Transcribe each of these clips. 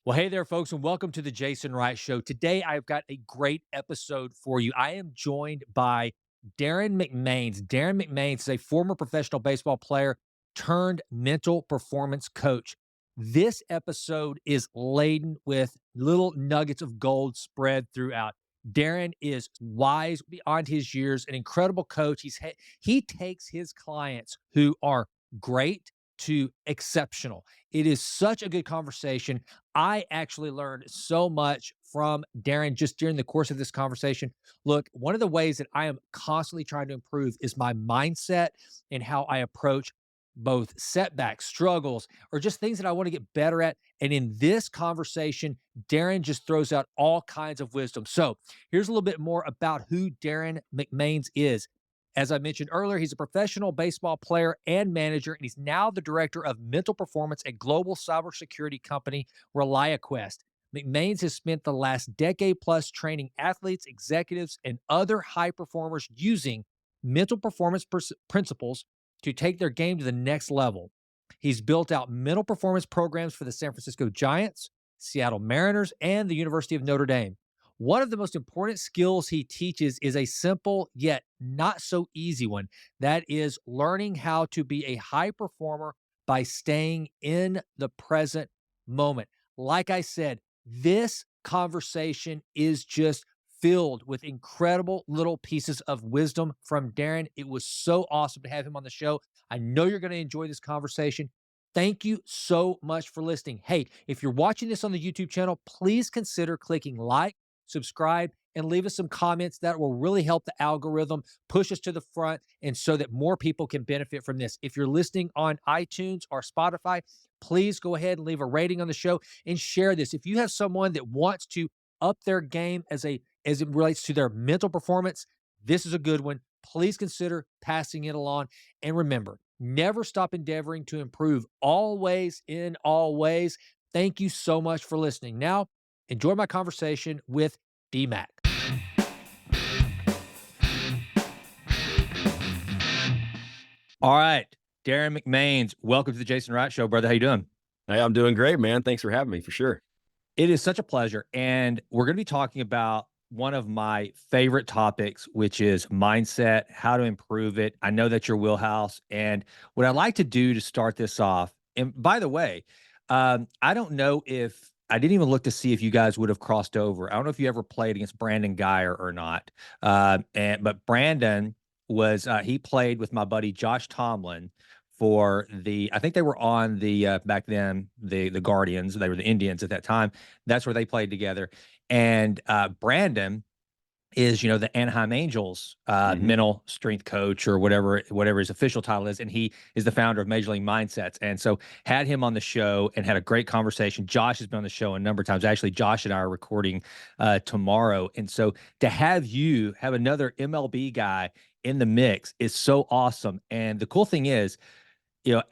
Well, hey there, folks, and welcome to the Jason Wright Show. Today, I've got a great episode for you. I am joined by Derin McMains. Derin McMains is a former professional baseball player turned mental performance coach. This episode is laden with little nuggets of gold spread throughout. Derin is wise beyond his years, an incredible coach. He takes his clients who are great to exceptional. It is such a good conversation. I actually learned so much from Derin just during the course of this conversation. Look, one of the ways that I am constantly trying to improve is my mindset and how I approach both setbacks, struggles, or just things that I want to get better at. And in this conversation, Derin just throws out all kinds of wisdom. So here's a little bit more about who Derin McMains is. As I mentioned earlier, he's a professional baseball player and manager, and he's now the director of mental performance at global cybersecurity company ReliaQuest. McMains has spent the last decade plus training athletes, executives, and other high performers using mental performance principles to take their game to the next level. He's built out mental performance programs for the San Francisco Giants, Seattle Mariners, and the University of Notre Dame. One of the most important skills he teaches is a simple yet not so easy one. That is learning how to be a high performer by staying in the present moment. Like I said, this conversation is just filled with incredible little pieces of wisdom from Derin. It was so awesome to have him on the show. I know you're going to enjoy this conversation. Thank you so much for listening. Hey, if you're watching this on the YouTube channel, please consider clicking like, subscribe, and leave us some comments. That will really help the algorithm push us to the front and so that more people can benefit from this. If you're listening on iTunes or Spotify, please go ahead and leave a rating on the show and share this. If you have someone that wants to up their game as it relates to their mental performance, this is a good one. Please consider passing it along. And remember, never stop endeavoring to improve, always in all ways. Thank you so much for listening. Now, enjoy my conversation with D-Mac. All right, Derin McMains, welcome to the Jason Wright Show, brother. How you doing? Hey, I'm doing great, man. Thanks for having me, for sure. It is such a pleasure, and we're going to be talking about one of my favorite topics, which is mindset, how to improve it. I know that's your wheelhouse, and what I'd like to do to start this off, and by the way, I don't know if I didn't even look to see if you guys would have crossed over. I don't know if you ever played against Brandon Geyer or not, but Brandon was he played with my buddy Josh Tomlin for the I think they were on the back then the Guardians. They were the Indians at that time. That's where they played together. And Brandon is, the Anaheim Angels Mhm. mental strength coach or whatever his official title is, and he is the founder of Major League Mindsets. And so had him on the show and had a great conversation. Josh has been on the show a number of times. Actually, Josh and I are recording tomorrow, and so to have another MLB guy in the mix is so awesome. And the cool thing is,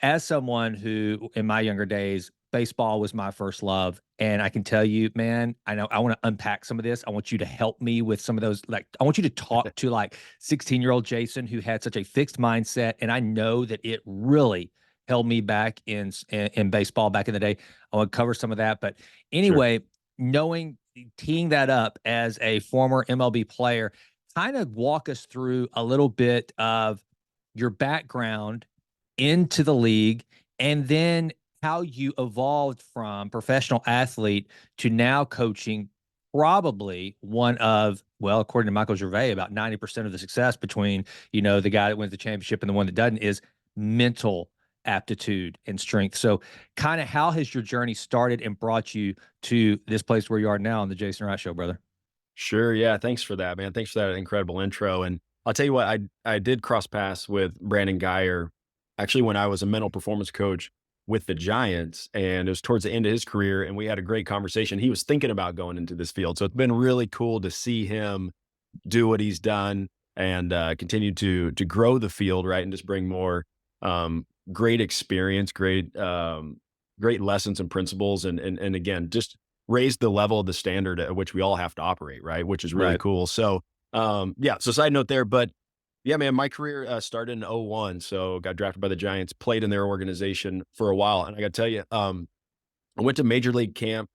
as someone who in my younger days, baseball was my first love. And I can tell you, man, I know I want to unpack some of this. I want you to help me with some of those. Like, I want you to talk to like 16-year-old Jason who had such a fixed mindset. And I know that it really held me back in baseball back in the day. I want to cover some of that. But Sure. anyway, teeing that up as a former MLB player, kind of walk us through a little bit of your background into the league, and then how you evolved from professional athlete to now coaching probably one of, well, according to Michael Gervais, about 90% of the success between, the guy that wins the championship and the one that doesn't is mental aptitude and strength. So kind of how has your journey started and brought you to this place where you are now on the Jason Wright Show, brother? Sure, yeah, thanks for that, man. Thanks for that incredible intro, and I'll tell you what, I did cross paths with Brandon Geyer, actually, when I was a mental performance coach with the Giants, and it was towards the end of his career, and we had a great conversation. He was thinking about going into this field, so it's been really cool to see him do what he's done and, continue to grow the field, right, and just bring more, great experience, great lessons and principles, and again, just raise the level of the standard at which we all have to operate, right, which is really Right. cool. So, yeah, so side note there, but yeah, man, my career, started in '01, so got drafted by the Giants, played in their organization for a while, and I gotta tell you, I went to major league camp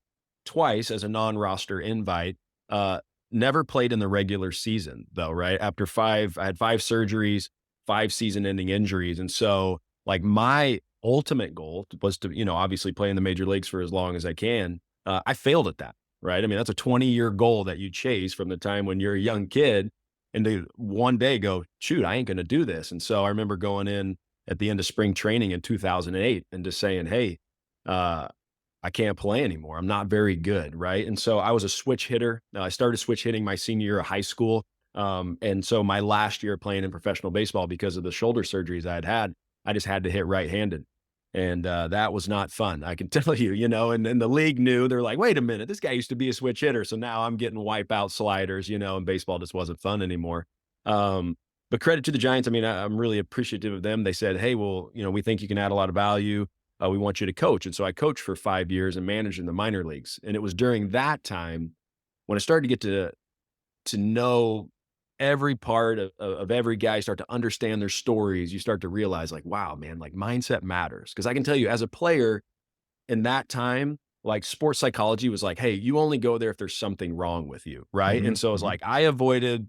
twice as a non-roster invite. Uh, Never played in the regular season though, right? After I had 5 surgeries, 5 season-ending injuries, and so like my ultimate goal was to, obviously play in the major leagues for as long as I can. I failed at that, right? I mean, that's a 20-year goal that you chase from the time when you're a young kid, and to one day go, shoot, I ain't going to do this. And so I remember going in at the end of spring training in 2008 and just saying, hey, uh, I can't play anymore. I'm not very good, right? And so I was a switch hitter. I started switch hitting my senior year of high school. And so my last year playing in professional baseball, because of the shoulder surgeries I had had, I just had to hit right-handed. And that was not fun. I can tell you, and the league knew. They're like, wait a minute, this guy used to be a switch hitter. So now I'm getting wipeout sliders, and baseball just wasn't fun anymore. But credit to the Giants. I mean, I'm really appreciative of them. They said, hey, well, we think you can add a lot of value. We want you to coach. And so I coached for 5 years and managed in the minor leagues. And it was during that time when I started to get to know every part of every guy, start to understand their stories. You start to realize, like, wow, man, like mindset matters. Because I can tell you, as a player in that time, like sports psychology was like, hey, you only go there if there's something wrong with you, right? And Mhm, so it's mhm. like I avoided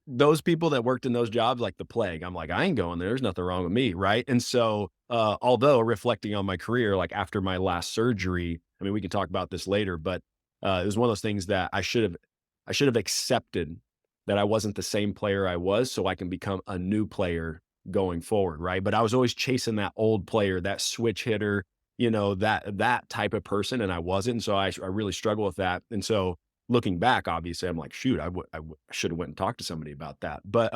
those people that worked in those jobs like the plague. I'm like, I ain't going there. There's nothing wrong with me, right? And so, although reflecting on my career, like after my last surgery, I mean, we can talk about this later, but it was one of those things that I should have accepted that I wasn't the same player I was, so I can become a new player going forward, right? But I was always chasing that old player, that switch hitter, that type of person, and I wasn't. And so I really struggle with that. And so looking back, obviously, I'm like, shoot, I should have went and talked to somebody about that. But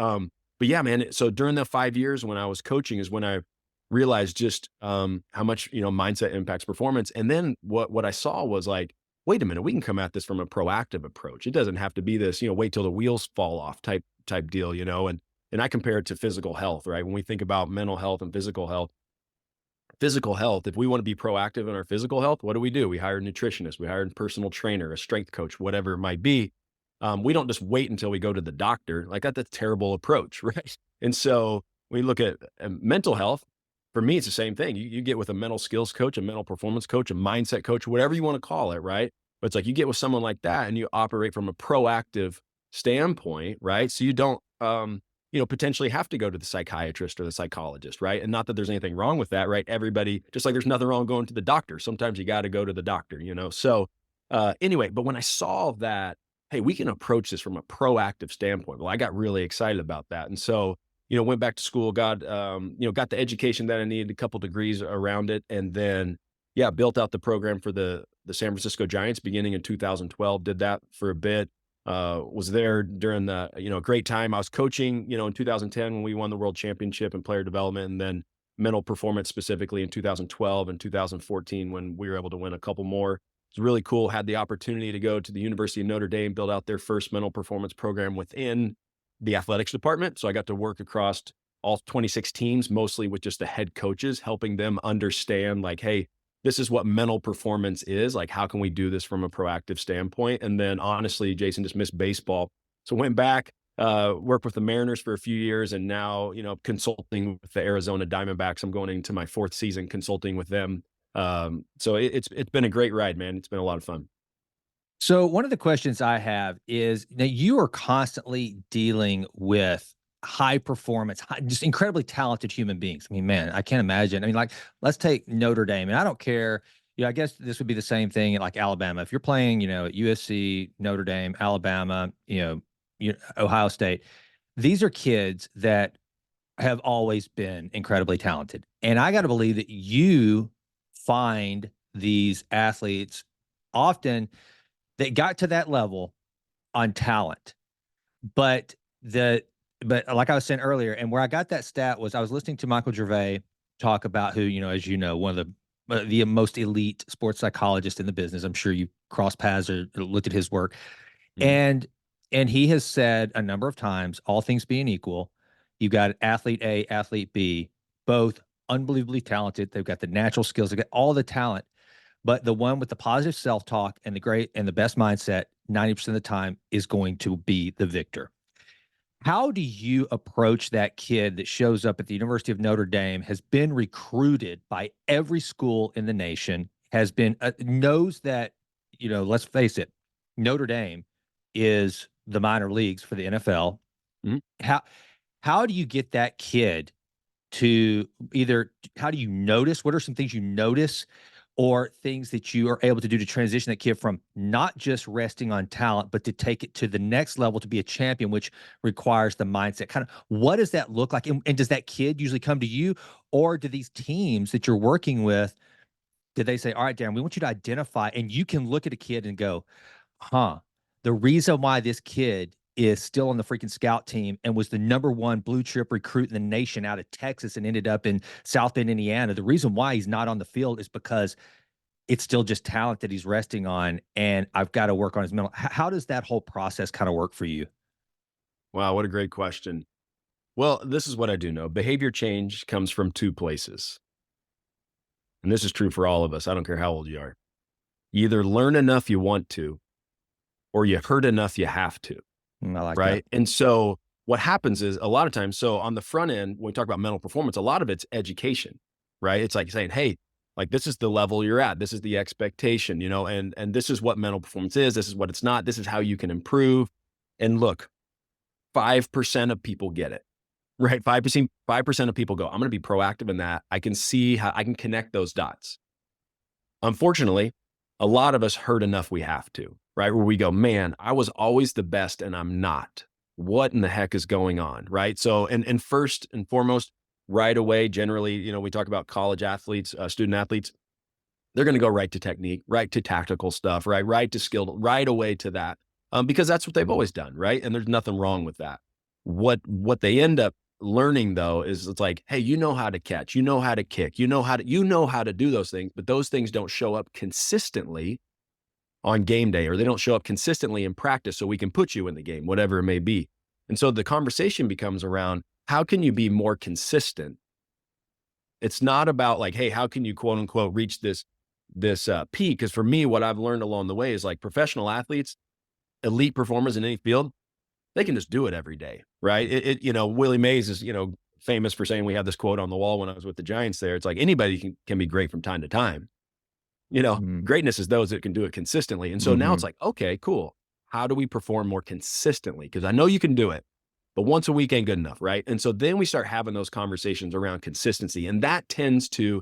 yeah, man. So during the 5 years when I was coaching is when I realized just how much mindset impacts performance. And then what I saw was like, wait a minute, we can come at this from a proactive approach. It doesn't have to be this, wait till the wheels fall off type deal, and I compare it to physical health, right? When we think about mental health and physical health, if we want to be proactive in our physical health, what do? We hire a nutritionist, we hire a personal trainer, a strength coach, whatever it might be. We don't just wait until we go to the doctor. Like that's a terrible approach, right? And so we look at mental health. For me, it's the same thing. You get with a mental skills coach, a mental performance coach, a mindset coach, whatever you want to call it, right? But it's like you get with someone like that and you operate from a proactive standpoint, right? So you don't potentially have to go to the psychiatrist or the psychologist, right? And not that there's anything wrong with that, right? Everybody, just like there's nothing wrong going to the doctor. Sometimes you got to go to the doctor. So anyway, but when I saw that, hey, we can approach this from a proactive standpoint. Well, I got really excited about that. And so, went back to school, got the education that I needed, a couple degrees around it. And then, yeah, built out the program for the San Francisco Giants beginning in 2012, did that for a bit. Was there during the, great time. I was coaching, in 2010 when we won the world championship in player development, and then mental performance specifically in 2012 and 2014 when we were able to win a couple more. It's really cool. Had the opportunity to go to the University of Notre Dame, build out their first mental performance program within the athletics department. So I got to work across all 26 teams, mostly with just the head coaches, helping them understand like, hey, this is what mental performance is. Like, how can we do this from a proactive standpoint? And then honestly, Jason just missed baseball. So went back, worked with the Mariners for a few years, and now, consulting with the Arizona Diamondbacks. I'm going into my 4th season consulting with them. So it's been a great ride, man. It's been a lot of fun. So one of the questions I have is now you are constantly dealing with high performance, just incredibly talented human beings. I mean, man, I can't imagine. I mean, like, let's take Notre Dame, and I don't care. I guess this would be the same thing at like Alabama. If you're playing, at USC, Notre Dame, Alabama, Ohio State, these are kids that have always been incredibly talented. And I got to believe that you find these athletes often that got to that level on talent. But the but like I was saying earlier, and where I got that stat was I was listening to Michael Gervais talk about who, as one of the most elite sports psychologists in the business. I'm sure you crossed paths or looked at his work. Mhm. And he has said a number of times, all things being equal, you've got athlete A, athlete B, both unbelievably talented. They've got the natural skills, they've got all the talent. But the one with the positive self-talk and the great and the best mindset 90% of the time is going to be the victor. How do you approach that kid that shows up at the University of Notre Dame, has been recruited by every school in the nation, has been knows that let's face it, Notre Dame is the minor leagues for the NFL. Mhm. How do you get that kid to either, how do you notice, what are some things you notice or things that you are able to do to transition that kid from not just resting on talent, but to take it to the next level to be a champion, which requires the mindset? Kind of what does that look like? And does that kid usually come to you, or do these teams that you're working with, did they say, all right, Darren, we want you to identify, and you can look at a kid and go, huh, the reason why this kid is still on the freaking scout team and was the #1 blue chip recruit in the nation out of Texas and ended up in South Bend, Indiana. The reason why he's not on the field is because it's still just talent that he's resting on. And I've got to work on his mental. How does that whole process kind of work for you? Wow, what a great question. Well, this is what I do know. Behavior change comes from two places. And this is true for all of us. I don't care how old you are. You either learn enough you want to, or you hurt enough you have to. I like that. Right. And so what happens is a lot of times, so on the front end, when we talk about mental performance, a lot of it's education, right? It's like saying, hey, like this is the level you're at. This is the expectation, and this is what mental performance is. This is what it's not. This is how you can improve. And look, 5% of people get it, right? 5% of people go, I'm going to be proactive in that. I can see how I can connect those dots. Unfortunately, a lot of us hurt enough we have to, right? Where we go, man, I was always the best and I'm not. What in the heck is going on, right? So, and first and foremost, right away, generally, we talk about college athletes, student athletes, they're going to go right to technique, right to tactical stuff, right to skilled, right away to that, because that's what they've always done, right? And there's nothing wrong with that. What they end up learning though is it's like, hey, you know how to catch, you know how to kick, you know how to do those things, but those things don't show up consistently on game day, or they don't show up consistently in practice so we can put you in the game, whatever it may be. And so the conversation becomes around how can you be more consistent? It's not about like, hey, how can you quote unquote reach this peak? Because for me, what I've learned along the way is like professional athletes, elite performers in any field, they can just do it every day, right? Willie Mays is, famous for saying, we have this quote on the wall when I was with the Giants there. It's like anybody can be great from time to time. Mm-hmm. Greatness is those that can do it consistently. And so now it's like, okay, cool. How do we perform more consistently? Because I know you can do it, but once a week ain't good enough, right? And so then we start having those conversations around consistency. And that tends to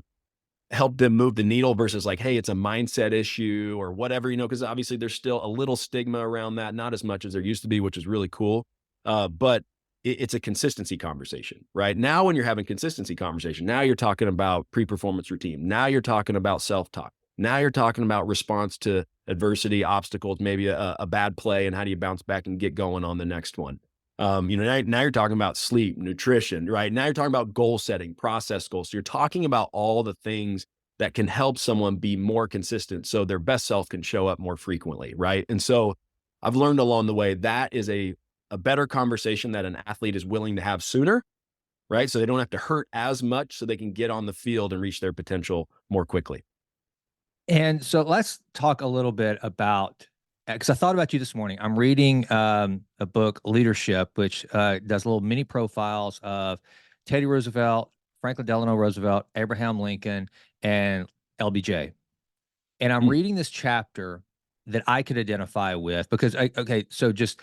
help them move the needle versus like, hey, it's a mindset issue or whatever, because obviously there's still a little stigma around that, not as much as there used to be, which is really cool. But it's a consistency conversation, right? Now, when you're having consistency conversation, now you're talking about pre-performance routine. Now you're talking about self-talk. Now you're talking about response to adversity, obstacles, maybe a bad play, and how do you bounce back and get going on the next one. Now you're talking about sleep, nutrition, right? Now you're talking about goal setting, process goals. So you're talking about all the things that can help someone be more consistent so their best self can show up more frequently, right? And so I've learned along the way that is a better conversation that an athlete is willing to have sooner, right? So they don't have to hurt as much so they can get on the field and reach their potential more quickly. And so let's talk a little bit about, because I thought about you this morning. I'm reading a book, Leadership, which does little mini profiles of Teddy Roosevelt, Franklin Delano Roosevelt, Abraham Lincoln, and LBJ. And I'm Mm. reading this chapter that I could identify with because, okay, so just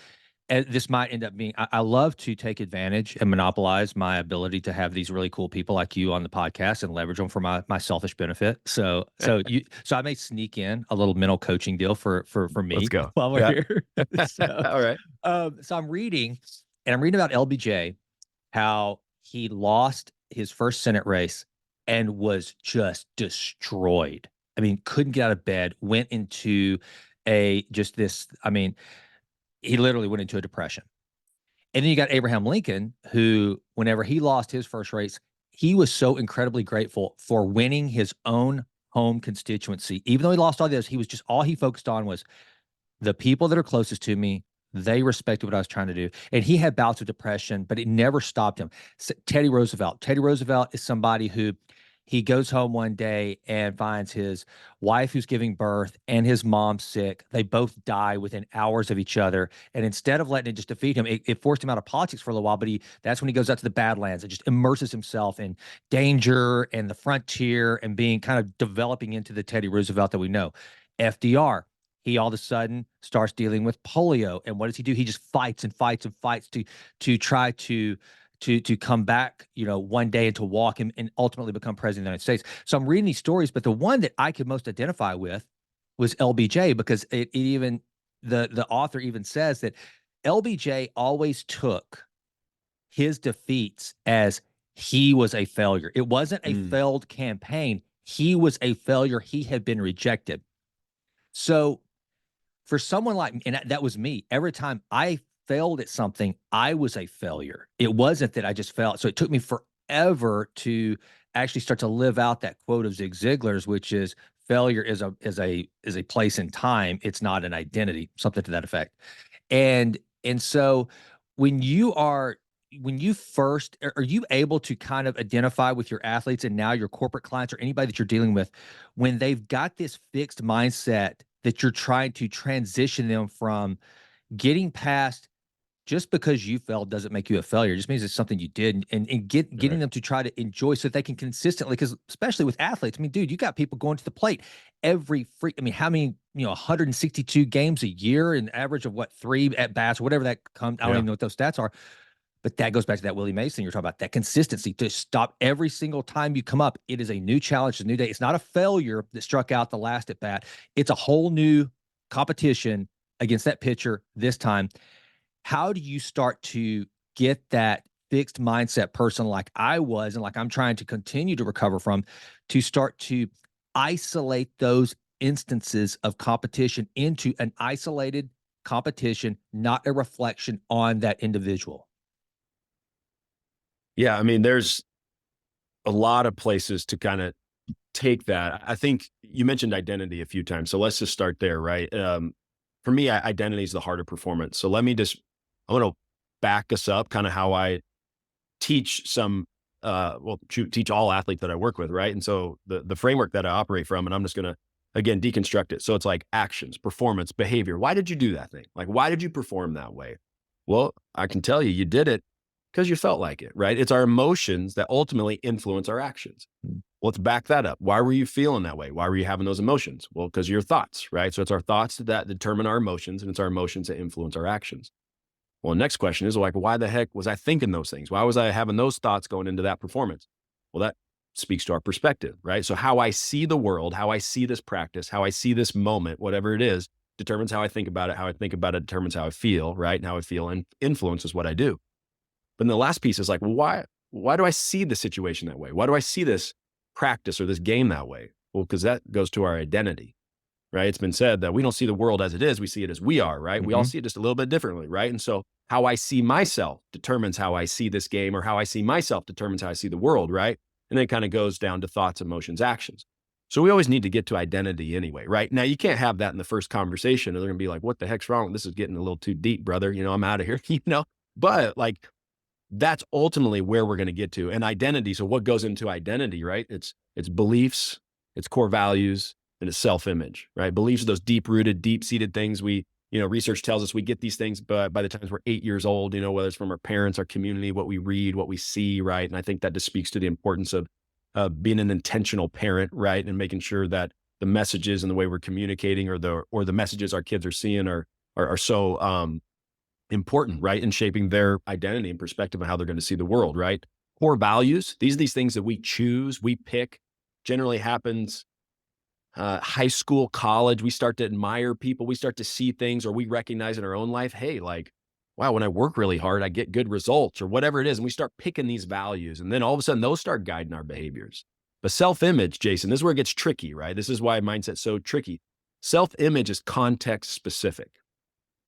this might end up being, I love to take advantage and monopolize my ability to have these really cool people like you on the podcast and leverage them for my selfish benefit. So I may sneak in a little mental coaching deal for Let's me go. while we're Yeah. here. So, All right. so I'm reading about LBJ, how he lost his first Senate race and was just destroyed. I mean, couldn't get out of bed, went into he literally went into a depression. And then you got Abraham Lincoln, who, whenever he lost his first race, he was so incredibly grateful for winning his own home constituency. Even though he lost all the others, he was just, all he focused on was the people that are closest to me. They respected what I was trying to do. And he had bouts of depression, but it never stopped him. So Teddy Roosevelt is somebody who, he goes home one day and finds his wife who's giving birth and his mom sick. They both die within hours of each other. And instead of letting it just defeat him, it forced him out of politics for a little while. But that's when he goes out to the Badlands and just immerses himself in danger and the frontier and being kind of developing into the Teddy Roosevelt that we know. FDR, he all of a sudden starts dealing with polio. And what does he do? He just fights and fights and fights to try to come back, one day and to walk and ultimately become president of the United States. So I'm reading these stories, but the one that I could most identify with was LBJ, because it even the author even says that LBJ always took his defeats as he was a failure. It wasn't a Mm, failed campaign. He was a failure. He had been rejected. So for someone like me, and that was me, every time I failed at something, I was a failure. It wasn't that I just failed. So it took me forever to actually start to live out that quote of Zig Ziglar's, which is failure is a place in time. It's not an identity, something to that effect. And so when you are when you first are you able to kind of identify with your athletes and now your corporate clients or anybody that you're dealing with when they've got this fixed mindset that you're trying to transition them from getting past just because you failed doesn't make you a failure. It just means it's something you did, and getting right. them to try to enjoy so that they can consistently, because especially with athletes, I mean, dude, you got people going to the plate every free. I mean, how many, 162 games a year, an average of what, 3 at bats, whatever that comes. I don't Yeah. even know what those stats are. But that goes back to that Willie Mays thing you're talking about, that consistency to stop every single time you come up. It is a new challenge, a new day. It's not a failure that struck out the last at bat. It's a whole new competition against that pitcher this time. How do you start to get that fixed mindset person like I was and like I'm trying to continue to recover from, to start to isolate those instances of competition into an isolated competition, not a reflection on that individual? Yeah. I mean, there's a lot of places to kind of take that. I think you mentioned identity a few times. So let's just start there, right? For me, identity is the heart of performance. So I want to back us up kind of how I teach teach all athletes that I work with, right? And so the framework that I operate from, and I'm just going to, again, deconstruct it. So it's like actions, performance, behavior. Why did you do that thing? Like, why did you perform that way? Well, I can tell you, you did it because you felt like it, right? It's our emotions that ultimately influence our actions. Mm. Let's back that up. Why were you feeling that way? Why were you having those emotions? Well, because your thoughts, right? So it's our thoughts that determine our emotions, and it's our emotions that influence our actions. Well, the next question is like, why the heck was I thinking those things? Why was I having those thoughts going into that performance? Well, that speaks to our perspective, right? So how I see the world, how I see this practice, how I see this moment, whatever it is, determines how I think about it. How I think about it determines how I feel, right? And how I feel influences what I do. But then the last piece is like, well, why do I see the situation that way? Why do I see this practice or this game that way? Well, because that goes to our identity, right? It's been said that we don't see the world as it is, we see it as we are, right? We all Mhm. see it just a little bit differently, right? And so how I see myself determines how I see this game, or how I see myself determines how I see the world, right? And then it kind of goes down to thoughts, emotions, actions. So we always need to get to identity anyway, right? Now you can't have that in the first conversation, or they're gonna be like, what the heck's wrong? This is getting a little too deep, brother. I'm out of here, But like that's ultimately where we're going to get to. And identity. So what goes into identity, right? It's beliefs, it's core values, and it's self-image, right? Beliefs are those deep-rooted, deep-seated things research tells us we get these things, but by the time we're 8 years old, whether it's from our parents, our community, what we read, what we see, right? And I think that just speaks to the importance of being an intentional parent, right? And making sure that the messages and the way we're communicating, or the messages our kids are seeing are so important, right? In shaping their identity and perspective on how they're going to see the world, right? Core values, these things that we choose, we pick, generally happens high school, college. We start to admire people, we start to see things, or we recognize in our own life, hey, like, wow, when I work really hard, I get good results, or whatever it is. And we start picking these values. And then all of a sudden, those start guiding our behaviors. But self-image, Jason, this is where it gets tricky, right? This is why mindset's so tricky. Self-image is context specific.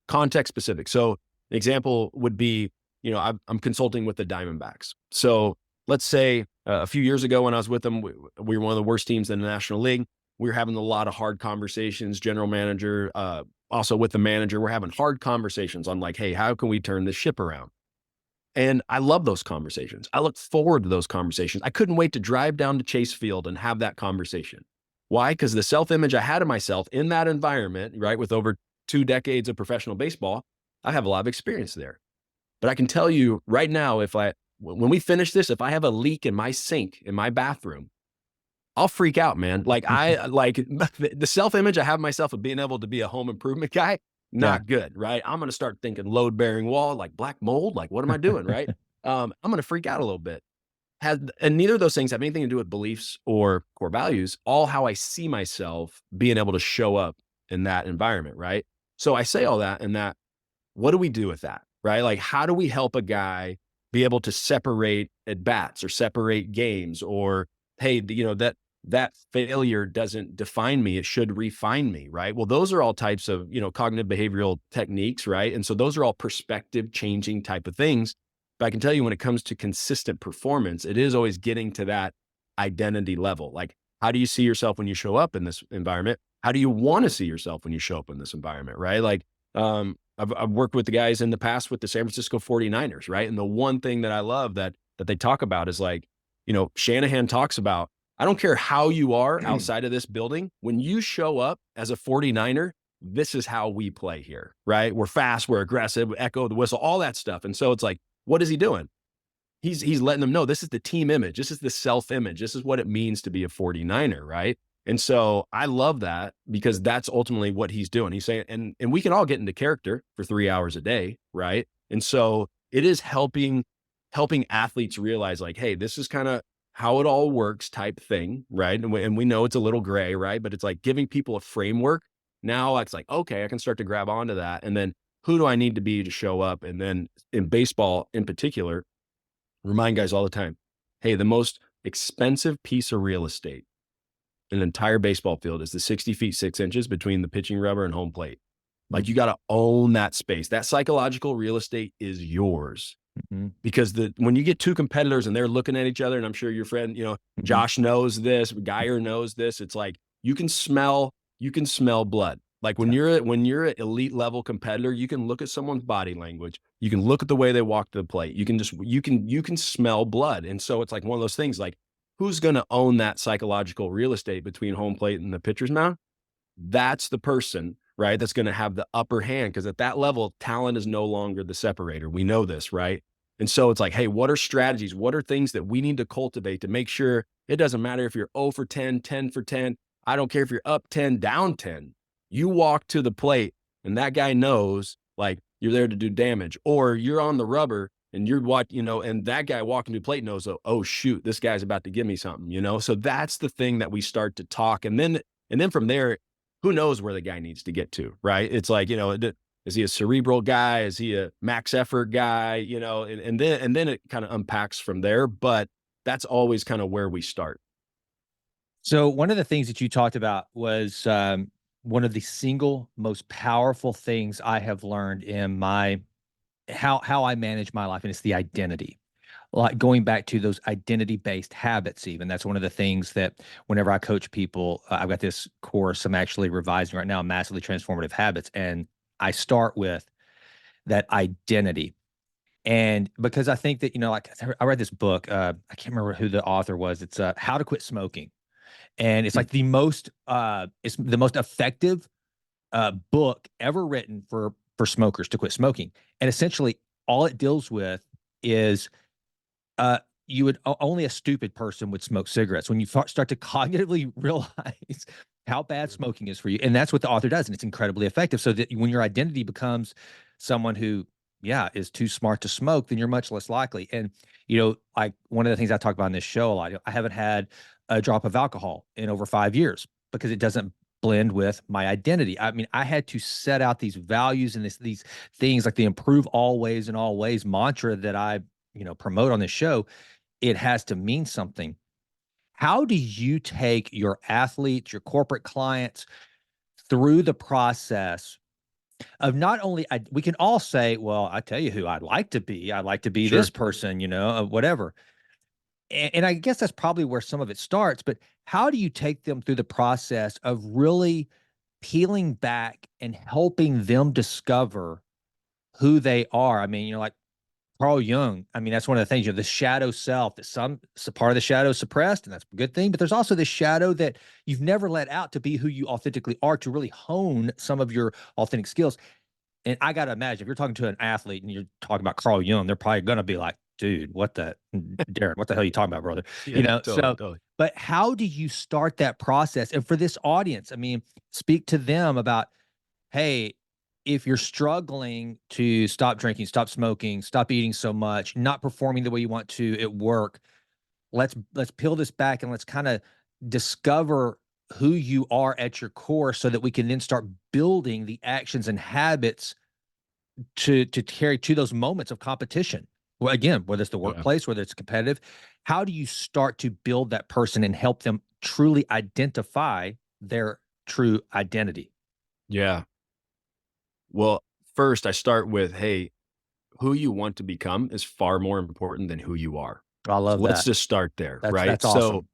Context specific. So an example would be, I'm consulting with the Diamondbacks. So let's say a few years ago when I was with them, we were one of the worst teams in the National League. We were having a lot of hard conversations, general manager, also with the manager. We're having hard conversations on like, hey, how can we turn this ship around? And I love those conversations. I look forward to those conversations. I couldn't wait to drive down to Chase Field and have that conversation. Why? Because the self-image I had of myself in that environment, right, with over 2 decades of professional baseball, I have a lot of experience there. But I can tell you right now, when we finish this, if I have a leak in my sink, in my bathroom, I'll freak out, man. Like I like the self-image I have of myself of being able to be a home improvement guy, Yeah. not good, right? I'm gonna start thinking load-bearing wall, like black mold, like what am I doing, right? I'm gonna freak out a little bit. And neither of those things have anything to do with beliefs or core values, all how I see myself being able to show up in that environment, right? So I say all that and that what do we do with that? Right? Like, how do we help a guy be able to separate at bats or separate games or, hey, that failure doesn't define me. It should refine me. Right. Well, those are all types of, cognitive behavioral techniques. Right. And so those are all perspective changing type of things. But I can tell you when it comes to consistent performance, it is always getting to that identity level. Like, how do you see yourself when you show up in this environment? How do you want to see yourself when you show up in this environment? Right. Like, I've worked with the guys in the past with the San Francisco 49ers, right? And the one thing that I love that they talk about is like, Shanahan talks about, I don't care how you are outside of this building. When you show up as a 49er, this is how we play here, right? We're fast, we're aggressive, echo the whistle, all that stuff. And so it's like, what is he doing? He's letting them know this is the team image. This is the self-image. This is what it means to be a 49er, right? And so I love that because that's ultimately what he's doing. He's saying, and we can all get into character for 3 hours a day, right? And so it is helping athletes realize like, hey, this is kind of how it all works type thing, right? And we know it's a little gray, right? But it's like giving people a framework. Now it's like, okay, I can start to grab onto that. And then who do I need to be to show up? And then in baseball in particular, remind guys all the time, hey, the most expensive piece of real estate in an entire baseball field is the 60 feet 6 inches between the pitching rubber and home plate. Like you got to own that space. That psychological real estate is yours. Mm-hmm. Because when you get two competitors and they're looking at each other, and I'm sure your friend, Josh knows this, Geyer knows this. It's like you can smell blood. Like when you're an elite level competitor, you can look at someone's body language. You can look at the way they walk to the plate. You can smell blood. And so it's like one of those things like, who's going to own that psychological real estate between home plate and the pitcher's mound? That's the person, right? That's going to have the upper hand. Because at that level, talent is no longer the separator. We know this, right? And so it's like, hey, what are strategies? What are things that we need to cultivate to make sure it doesn't matter if you're 0 for 10, 10 for 10. I don't care if you're up 10, down 10. You walk to the plate and that guy knows like you're there to do damage, or you're on the rubber and you're and that guy walking to the plate knows, oh shoot, this guy's about to give me something, So that's the thing that we start to talk. And then from there, who knows where the guy needs to get to, right? It's like, is he a cerebral guy? Is he a max effort guy? And then it kind of unpacks from there, but that's always kind of where we start. So one of the things that you talked about was one of the single most powerful things I have learned in my how I manage my life, and it's the identity. Like going back to those identity-based habits, even that's one of the things that whenever I coach people, I've got this course I'm actually revising right now, Massively Transformative Habits, and I start with that identity. And because I think that, like I read this book, I can't remember who the author was. It's How to Quit Smoking. And it's like it's the most effective book ever written for smokers to quit smoking. And essentially all it deals with is only a stupid person would smoke cigarettes. When you start to cognitively realize how bad smoking is for you. And that's what the author does. And it's incredibly effective. So that when your identity becomes someone who, is too smart to smoke, then you're much less likely. And, like one of the things I talk about in this show a lot, I haven't had a drop of alcohol in over 5 years because it doesn't blend with my identity. I mean, I had to set out these values and these things like the improve always and always mantra that I, promote on this show. It has to mean something. How do you take your athletes, your corporate clients through the process of not only, we can all say, well, I tell you who I'd like to be. I'd like to be Sure. this person, whatever. And I guess that's probably where some of it starts, but how do you take them through the process of really peeling back and helping them discover who they are? I mean, like Carl Jung, I mean, that's one of the things, the shadow self, that some part of the shadow is suppressed, and that's a good thing, but there's also this shadow that you've never let out to be who you authentically are, to really hone some of your authentic skills. And I got to imagine if you're talking to an athlete and you're talking about Carl Jung, they're probably going to be like, dude, Derin, what the hell are you talking about, brother? Yeah, totally, So totally. But how do you start that process? And for this audience, I mean, speak to them about, hey, if you're struggling to stop drinking, stop smoking, stop eating so much, not performing the way you want to at work, let's peel this back and let's kind of discover who you are at your core so that we can then start building the actions and habits to carry to those moments of competition. Well, again, whether it's the Yeah. workplace, whether it's competitive, how do you start to build that person and help them truly identify their true identity? Yeah. Well, first I start with, hey, who you want to become is far more important than who you are. I So love let's that. just start there, right? That's So awesome.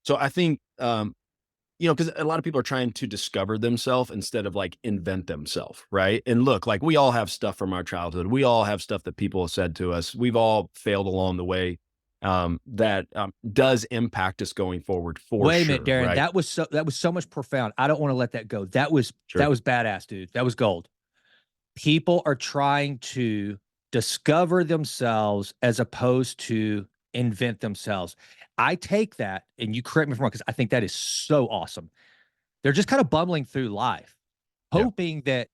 so I think because a lot of people are trying to discover themselves instead of like invent themselves, right? And look, like we all have stuff from our childhood. We all have stuff that people have said to us. We've all failed along the way that does impact us going forward for Wait a minute, sure, Darren. right? That was so much profound. I don't want to let that go. That Sure. was badass, dude. That was gold. People are trying to discover themselves as opposed to invent themselves. I take that, and you correct me if I'm wrong, because I think that is so awesome. They're just kind of bumbling through life, Yeah. hoping that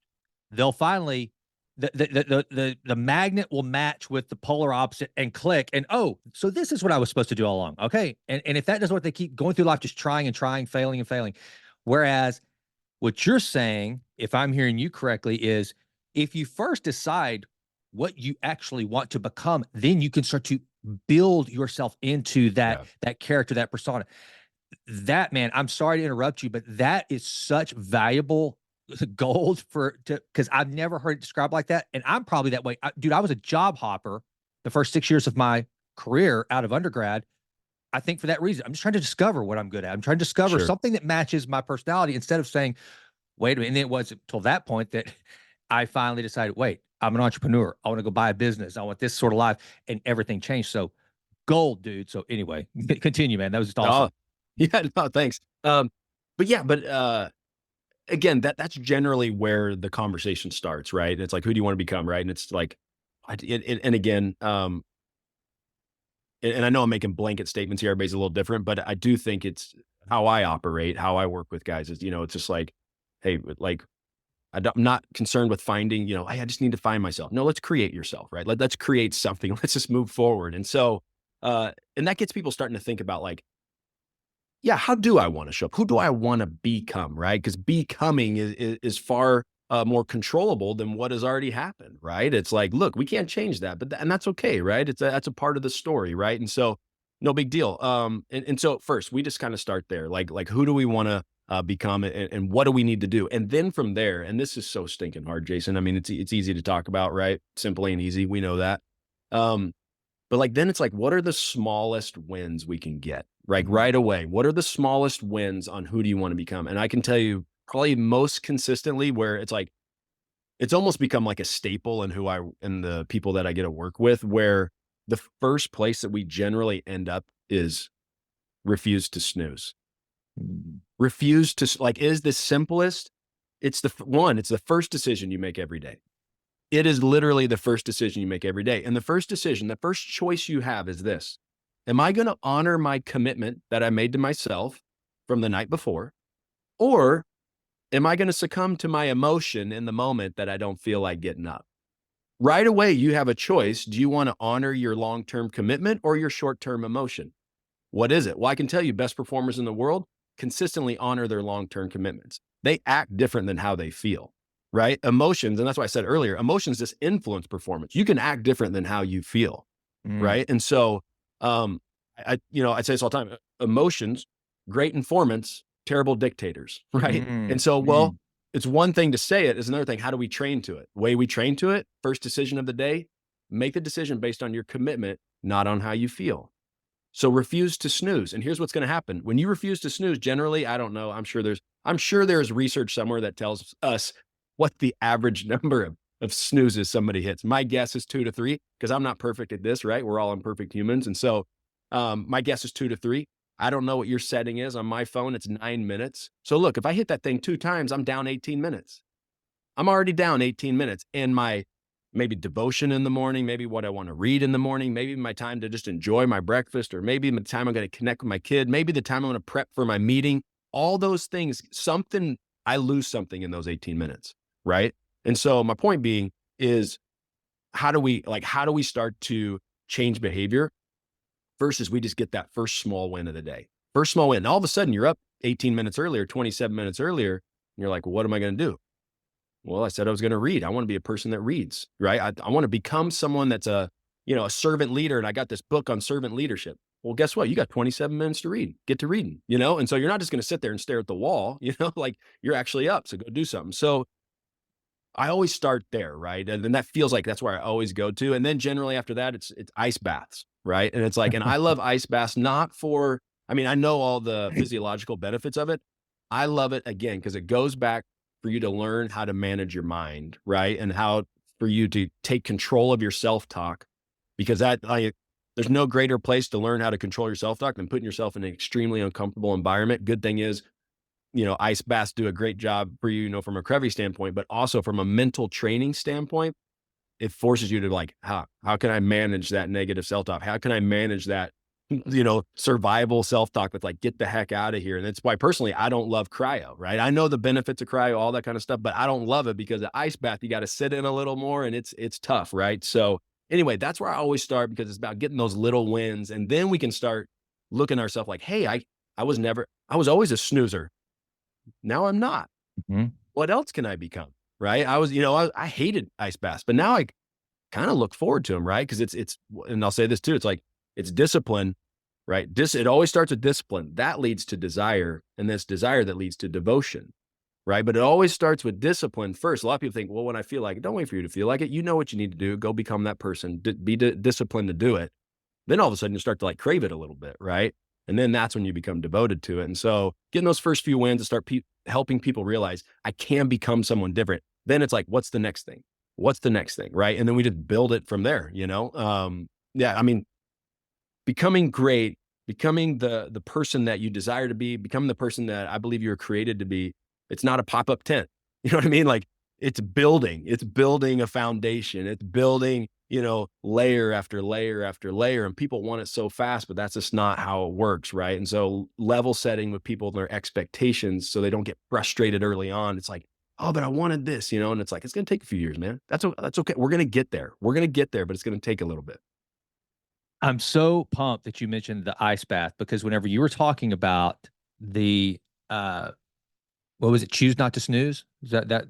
they'll finally the magnet will match with the polar opposite and click. And oh, so this is what I was supposed to do all along. Okay. And if that doesn't work, they keep going through life just trying and trying, failing and failing. Whereas what you're saying, if I'm hearing you correctly, is if you first decide what you actually want to become, then you can start to build yourself into Yeah. that character, that persona. That, man, I'm sorry to interrupt you, but that is such valuable gold for to because I've never heard it described like that. And I'm probably that way. Dude, I was a job hopper the first 6 years of my career out of undergrad. I think for that reason, I'm just trying to discover what I'm good at. I'm trying to discover Sure. something that matches my personality instead of saying, wait a minute. And it wasn't until that point that I finally decided, wait, I'm an entrepreneur. I want to go buy a business. I want this sort of life. And everything changed. So gold, dude. So anyway, continue, man. That was just Oh, awesome. yeah, no, thanks. But yeah, but again, that's generally where the conversation starts, right? It's like, who do you want to become, right? And it's like, and again, and I know I'm making blanket statements here. Everybody's a little different, but I do think it's how I operate, how I work with guys is, it's just like, hey, like I'm not concerned with finding, hey, I just need to find myself. No, let's create yourself, right? Let's create something. Let's just move forward. And so, and that gets people starting to think about like, yeah, how do I want to show up? Who do I want to become, right? Because becoming is far more controllable than what has already happened, right? It's like, look, we can't change that, but and that's okay, right? That's a part of the story, right? And so, no big deal. And so first, we just kind of start there, like who do we want to become, and what do we need to do, and then from there, and this is so stinking hard, Jason. I mean, it's easy to talk about, right? Simply and easy, we know that. Um, but, like, then it's like, what are the smallest wins we can get? Like, Mhm. right away, what are the smallest wins on who do you wanna become? And I can tell you probably most consistently where it's like, it's almost become like a staple in who I and the people that I get to work with, where the first place that we generally end up is refuse to snooze. Mhm. Refuse to s like, it is the simplest. It's it's the first decision you make every day. It is literally the first decision you make every day. And the first decision, the first choice you have is this: am I going to honor my commitment that I made to myself from the night before? Or am I going to succumb to my emotion in the moment that I don't feel like getting up? Right away, you have a choice. Do you want to honor your long term commitment or your short term emotion? What is it? Well, I can tell you, best performers in the world consistently honor their long term commitments. They act different than how they feel, right? Emotions, and that's why I said earlier, emotions just influence performance. You can act different than how you feel, Mm. right? And so, I say this all the time: emotions, great informants, terrible dictators, right? And Mm. so, well, Mm. it's one thing to say it; it's another thing. How do we train to it? The way we train to it, first decision of the day: make the decision based on your commitment, not on how you feel. So refuse to snooze. And here's what's going to happen. When you refuse to snooze, generally, I don't know, I'm sure there's research somewhere that tells us what the average number of snoozes somebody hits. My guess is 2 to 3, because I'm not perfect at this, right? We're all imperfect humans. And so my guess is 2 to 3. I don't know what your setting is on my phone. It's 9 minutes. So look, if I hit that thing 2 times, I'm down 18 minutes. I'm already down 18 minutes. And maybe devotion in the morning, maybe what I want to read in the morning, maybe my time to just enjoy my breakfast, or maybe the time I'm going to connect with my kid, maybe the time I'm going to prep for my meeting. All those things, something, I lose something in those 18 minutes, right? And so my point being is, how do we start to change behavior versus we just get that first small win of the day? First small win. And all of a sudden you're up 18 minutes earlier, 27 minutes earlier, and you're like, well, what am I going to do? Well, I said I was going to read. I want to be a person that reads, right? I want to become someone that's a servant leader. And I got this book on servant leadership. Well, guess what? You got . Minutes to read. Get to reading, And so you're not just going to sit there and stare at the wall, like you're actually up. So go do something. So I always start there, right? And then that feels like that's where I always go to. And then generally after that, it's ice baths, right? And it's like, and I love ice baths, not for, I mean, I know all the physiological benefits of it. I love it again, because it goes back for you to learn how to manage your mind, right? And how for you to take control of your self-talk, because there's no greater place to learn how to control your self-talk than putting yourself in an extremely uncomfortable environment. Good thing is, ice baths do a great job for you, from a recovery standpoint, but also from a mental training standpoint, it forces you to like, how can I manage that negative self-talk? How can I manage that, survival self-talk with like, get the heck out of here. And that's why personally, I don't love cryo, right? I know the benefits of cryo, all that kind of stuff, but I don't love it because the ice bath, you got to sit in a little more and it's tough, right? So anyway, that's where I always start, because it's about getting those little wins. And then we can start looking at ourselves like, hey, I was always a snoozer. Now I'm not. Mhm. What else can I become? Right. I hated ice baths, but now I kind of look forward to them. Right. Cause and I'll say this too. It's like, it's discipline, right? It always starts with discipline that leads to desire, and this desire that leads to devotion. Right. But it always starts with discipline first. A lot of people think, well, when I feel like it, don't wait for you to feel like it. You know what you need to do. Go become that person, be disciplined to do it. Then all of a sudden you start to like crave it a little bit. Right. And then that's when you become devoted to it. And so getting those first few wins and start helping people realize I can become someone different. Then it's like, what's the next thing? What's the next thing? Right. And then we just build it from there, Yeah. I mean, becoming great, becoming the person that you desire to be, becoming the person that I believe you were created to be. It's not a pop-up tent. You know what I mean? Like it's building a foundation. It's building, layer after layer after layer, and people want it so fast, but that's just not how it works. Right. And so level setting with people and their expectations, so they don't get frustrated early on. It's like, oh, but I wanted this, and it's like, it's going to take a few years, man. That's okay. We're going to get there. But it's going to take a little bit. I'm so pumped that you mentioned the ice bath, because whenever you were talking about the what was it? Choose not to snooze. Is that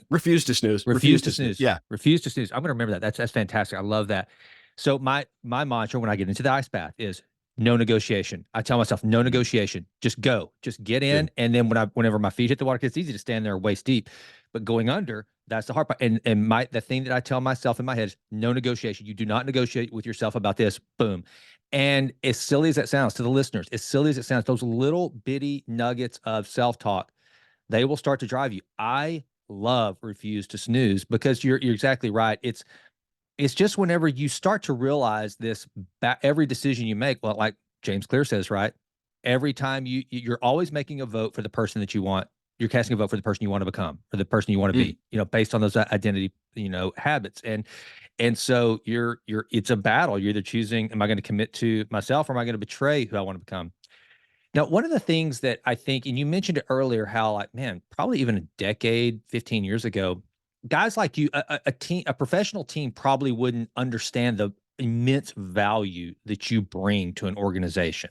Refuse to snooze. refuse to snooze? Yeah. Refuse to snooze. I'm gonna remember that. That's fantastic. I love that. So my mantra when I get into the ice bath is no negotiation. I tell myself no negotiation. Just go. Just get in. Good. And then whenever my feet hit the water, 'cause it's easy to stand there waist deep, but going under, that's the hard part. And the thing that I tell myself in my head is no negotiation. You do not negotiate with yourself about this. Boom. And as silly as that sounds to the listeners, as silly as it sounds, those little bitty nuggets of self-talk, they will start to drive you. I love refuse to snooze, because you're exactly right. It's just whenever you start to realize this, every decision you make, well, like James Clear says, right? Every time you're always making a vote for the person that you want. You're casting a vote for the person you want to become, or the person you want to be, based on those identity, habits. And so it's a battle. You're either choosing, am I going to commit to myself, or am I going to betray who I want to become? Now, one of the things that I think, and you mentioned it earlier, how like, man, probably even a decade, 15 years ago, guys like you, a professional team probably wouldn't understand the immense value that you bring to an organization.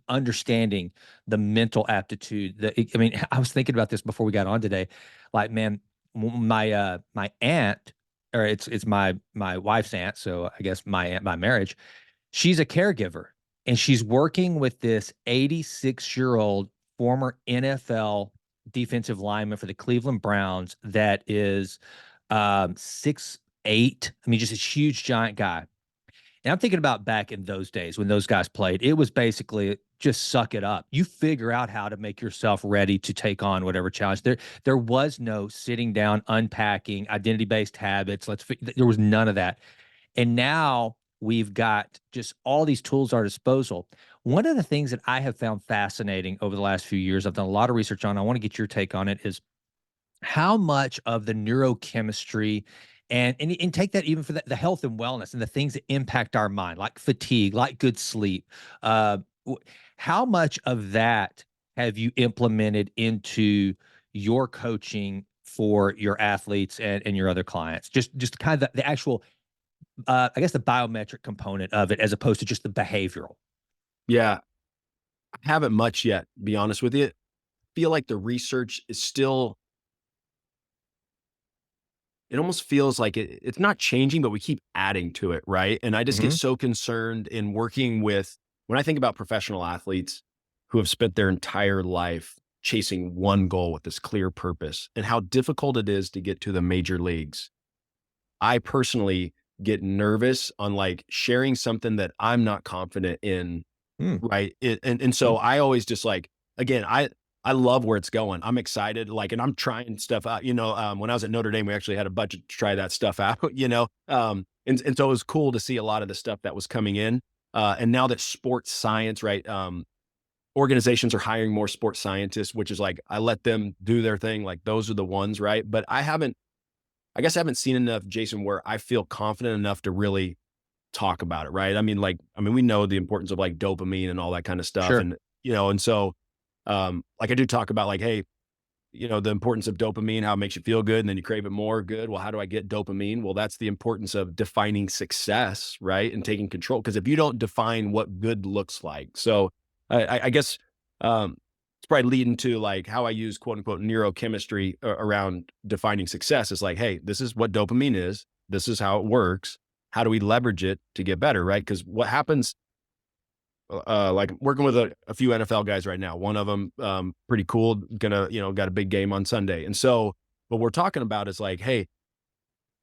Understanding the mental aptitude. I mean, I was thinking about this before we got on today. Like, man, my aunt, or it's my wife's aunt, so I guess my aunt by marriage, she's a caregiver, and she's working with this 86-year-old former NFL defensive lineman for the Cleveland Browns that is 6'8". I mean, just a huge giant guy. And I'm thinking about back in those days when those guys played, it was basically just suck it up. You figure out how to make yourself ready to take on whatever challenge. There was no sitting down, unpacking, identity-based habits. There was none of that. And now we've got just all these tools at our disposal. One of the things that I have found fascinating over the last few years, I've done a lot of research on, I want to get your take on it, is how much of the neurochemistry And take that even for the health and wellness and the things that impact our mind, like fatigue, like good sleep. Uh, how much of that have you implemented into your coaching for your athletes and your other clients? Just kind of the actual, I guess, the biometric component of it, as opposed to just the behavioral. Yeah, I haven't much yet, to be honest with you. Feel like the research is still it almost feels like it's not changing, but we keep adding to it, right? And I just get Hmm. so concerned in working with when I think about professional athletes who have spent their entire life chasing one goal with this clear purpose and how difficult it is to get to the major leagues. I personally get nervous on like sharing something that I'm not confident in. Mm. Right, and so I always just like again, I love where it's going. I'm excited, like, and I'm trying stuff out, when I was at Notre Dame, we actually had a budget to try that stuff out, and so it was cool to see a lot of the stuff that was coming in, and now that sports science, right, organizations are hiring more sports scientists, which is like, I let them do their thing, like, those are the ones, right? But I guess I haven't seen enough, Jason, where I feel confident enough to really talk about it, right? I mean, we know the importance of like dopamine and all that kind of stuff. Sure. And so, like I do talk about like, hey, the importance of dopamine, how it makes you feel good and then you crave it more. Good. Well, how do I get dopamine? Well, that's the importance of defining success, right? And taking control. Because if you don't define what good looks like, so I guess it's probably leading to like how I use quote unquote neurochemistry around defining success is like, hey, this is what dopamine is. This is how it works. How do we leverage it to get better, right? Because what happens, like working with a few NFL guys right now, one of them pretty cool, got a big game on Sunday. And so what we're talking about is like, hey,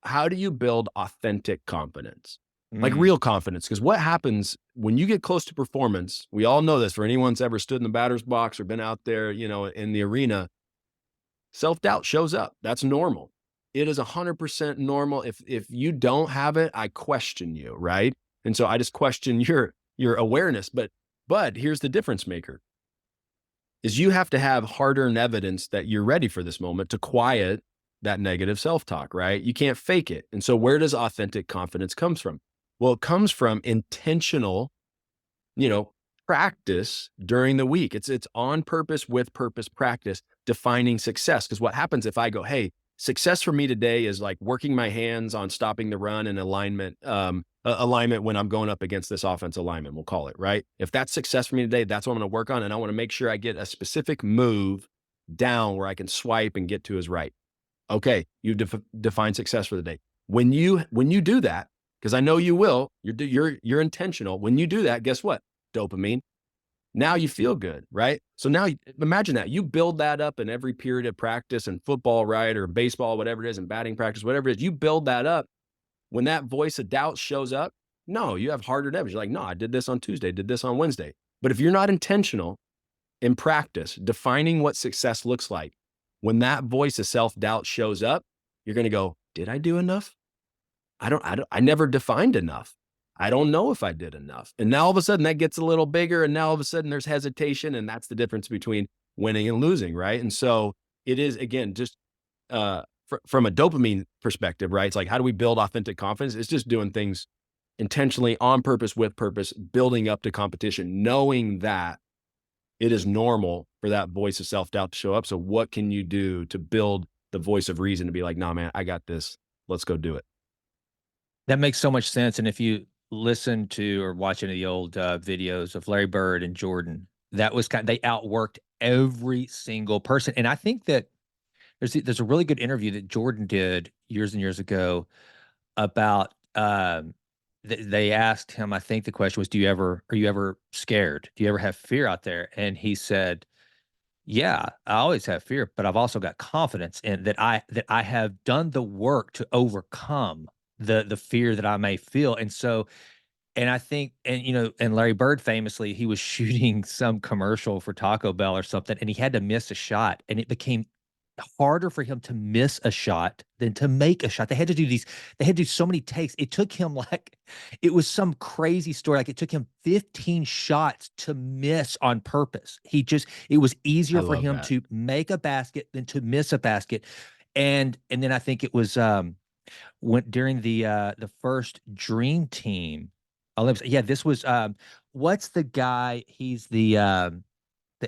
how do you build authentic confidence? Like Mm. real confidence. Because what happens when you get close to performance, we all know this for anyone that's ever stood in the batter's box or been out there, in the arena, self-doubt shows up. That's normal. It is 100% normal. If you don't have it, I question you, right? And so I just question your awareness. But here's the difference maker is you have to have hard-earned evidence that you're ready for this moment to quiet that negative self-talk, right? You can't fake it. And so where does authentic confidence comes from? Well, it comes from intentional, you know, practice during the week. It's on purpose with purpose practice defining success. Because what happens if I go, hey, success for me today is like working my hands on stopping the run and alignment when I'm going up against this offensive alignment, we'll call it, right? If that's success for me today, that's what I'm going to work on. And I want to make sure I get a specific move down where I can swipe and get to his right. Okay, you define success for the day. When you do that, because I know you will, you're intentional. When you do that, guess what? Dopamine. Now you feel good, right? So now imagine that you build that up in every period of practice in football, right, or baseball, whatever it is, in batting practice, whatever it is. You build that up. When that voice of doubt shows up, no, you have harder evidence. You're like, no, I did this on Tuesday, did this on Wednesday. But if you're not intentional in practice, defining what success looks like, when that voice of self-doubt shows up, you're going to go, did I do enough? I never defined enough. I don't know if I did enough. And now all of a sudden that gets a little bigger. And now all of a sudden there's hesitation. And that's the difference between winning and losing. Right. And so it is, again, just from a dopamine perspective, right? It's like, how do we build authentic confidence? It's just doing things intentionally on purpose, with purpose, building up to competition, knowing that it is normal for that voice of self-doubt to show up. So what can you do to build the voice of reason to be like, nah, man, I got this. Let's go do it. That makes so much sense. And if you listen to or watch any of the old videos of Larry Bird and Jordan, that was they outworked every single person. And I think that there's a really good interview that Jordan did years and years ago about they asked him, I think the question was, are you ever scared? Do you ever have fear out there? And he said, yeah, I always have fear, but I've also got confidence in that I have done the work to overcome the fear that I may feel. And so, and I think, and Larry Bird famously, he was shooting some commercial for Taco Bell or something, and he had to miss a shot, and it became harder for him to miss a shot than to make a shot. They had to do so many takes. It took him it was some crazy story. Like it took him 15 shots to miss on purpose. It was I easier for love him that. to make a basket than to miss a basket. And then I think it was, Went during the first Dream Team Olympics. Yeah, this was what's the guy? He's the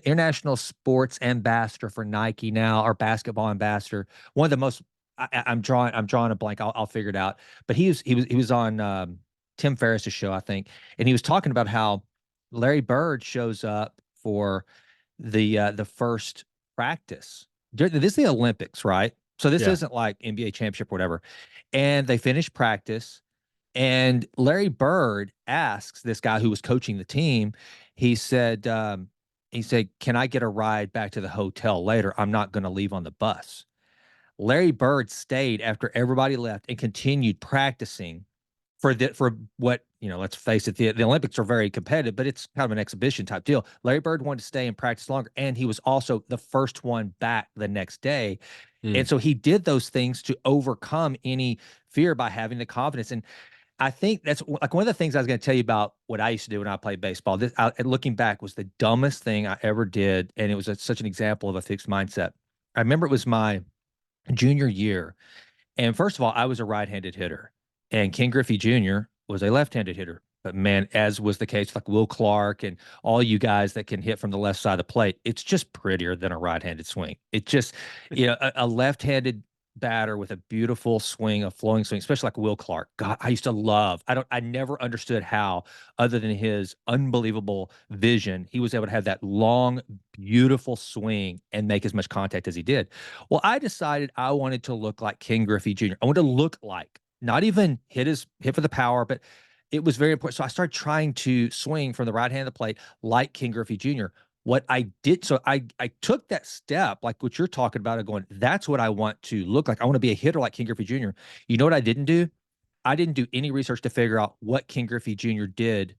international sports ambassador for Nike now, or basketball ambassador. One of the most I'm drawing a blank. I'll figure it out. But he was on Tim Ferriss's show, I think, and he was talking about how Larry Bird shows up for the first practice. This is the Olympics, right? So this Yeah. isn't like NBA championship or whatever. And they finish practice, and Larry Bird asks this guy who was coaching the team. He said, "Can I get a ride back to the hotel later? I'm not going to leave on the bus." Larry Bird stayed after everybody left and continued practicing for what, let's face it, the Olympics are very competitive, but it's kind of an exhibition type deal. Larry Bird wanted to stay and practice longer, and he was also the first one back the next day. And Mm. so he did those things to overcome any fear by having the confidence. And I think that's like one of the things I was going to tell you about what I used to do when I played baseball. Looking back, was the dumbest thing I ever did, and it was such an example of a fixed mindset. I remember it was my junior year, and first of all, I was a right-handed hitter, and Ken Griffey Jr. was a left-handed hitter. But man, as was the case, like Will Clark and all you guys that can hit from the left side of the plate, it's just prettier than a right-handed swing. It just, a left-handed batter with a beautiful swing, a flowing swing, especially like Will Clark. God, I used to love. I never understood how, other than his unbelievable vision, he was able to have that long, beautiful swing and make as much contact as he did. Well, I decided I wanted to look like Ken Griffey Jr. I wanted to look like, not even hit for the power, but it was very important. So I started trying to swing from the right hand of the plate like Ken Griffey Jr. What I did, so I took that step, like what you're talking about, of going, that's what I want to look like. I want to be a hitter like Ken Griffey Jr. You know what I didn't do? I didn't do any research to figure out what Ken Griffey Jr. did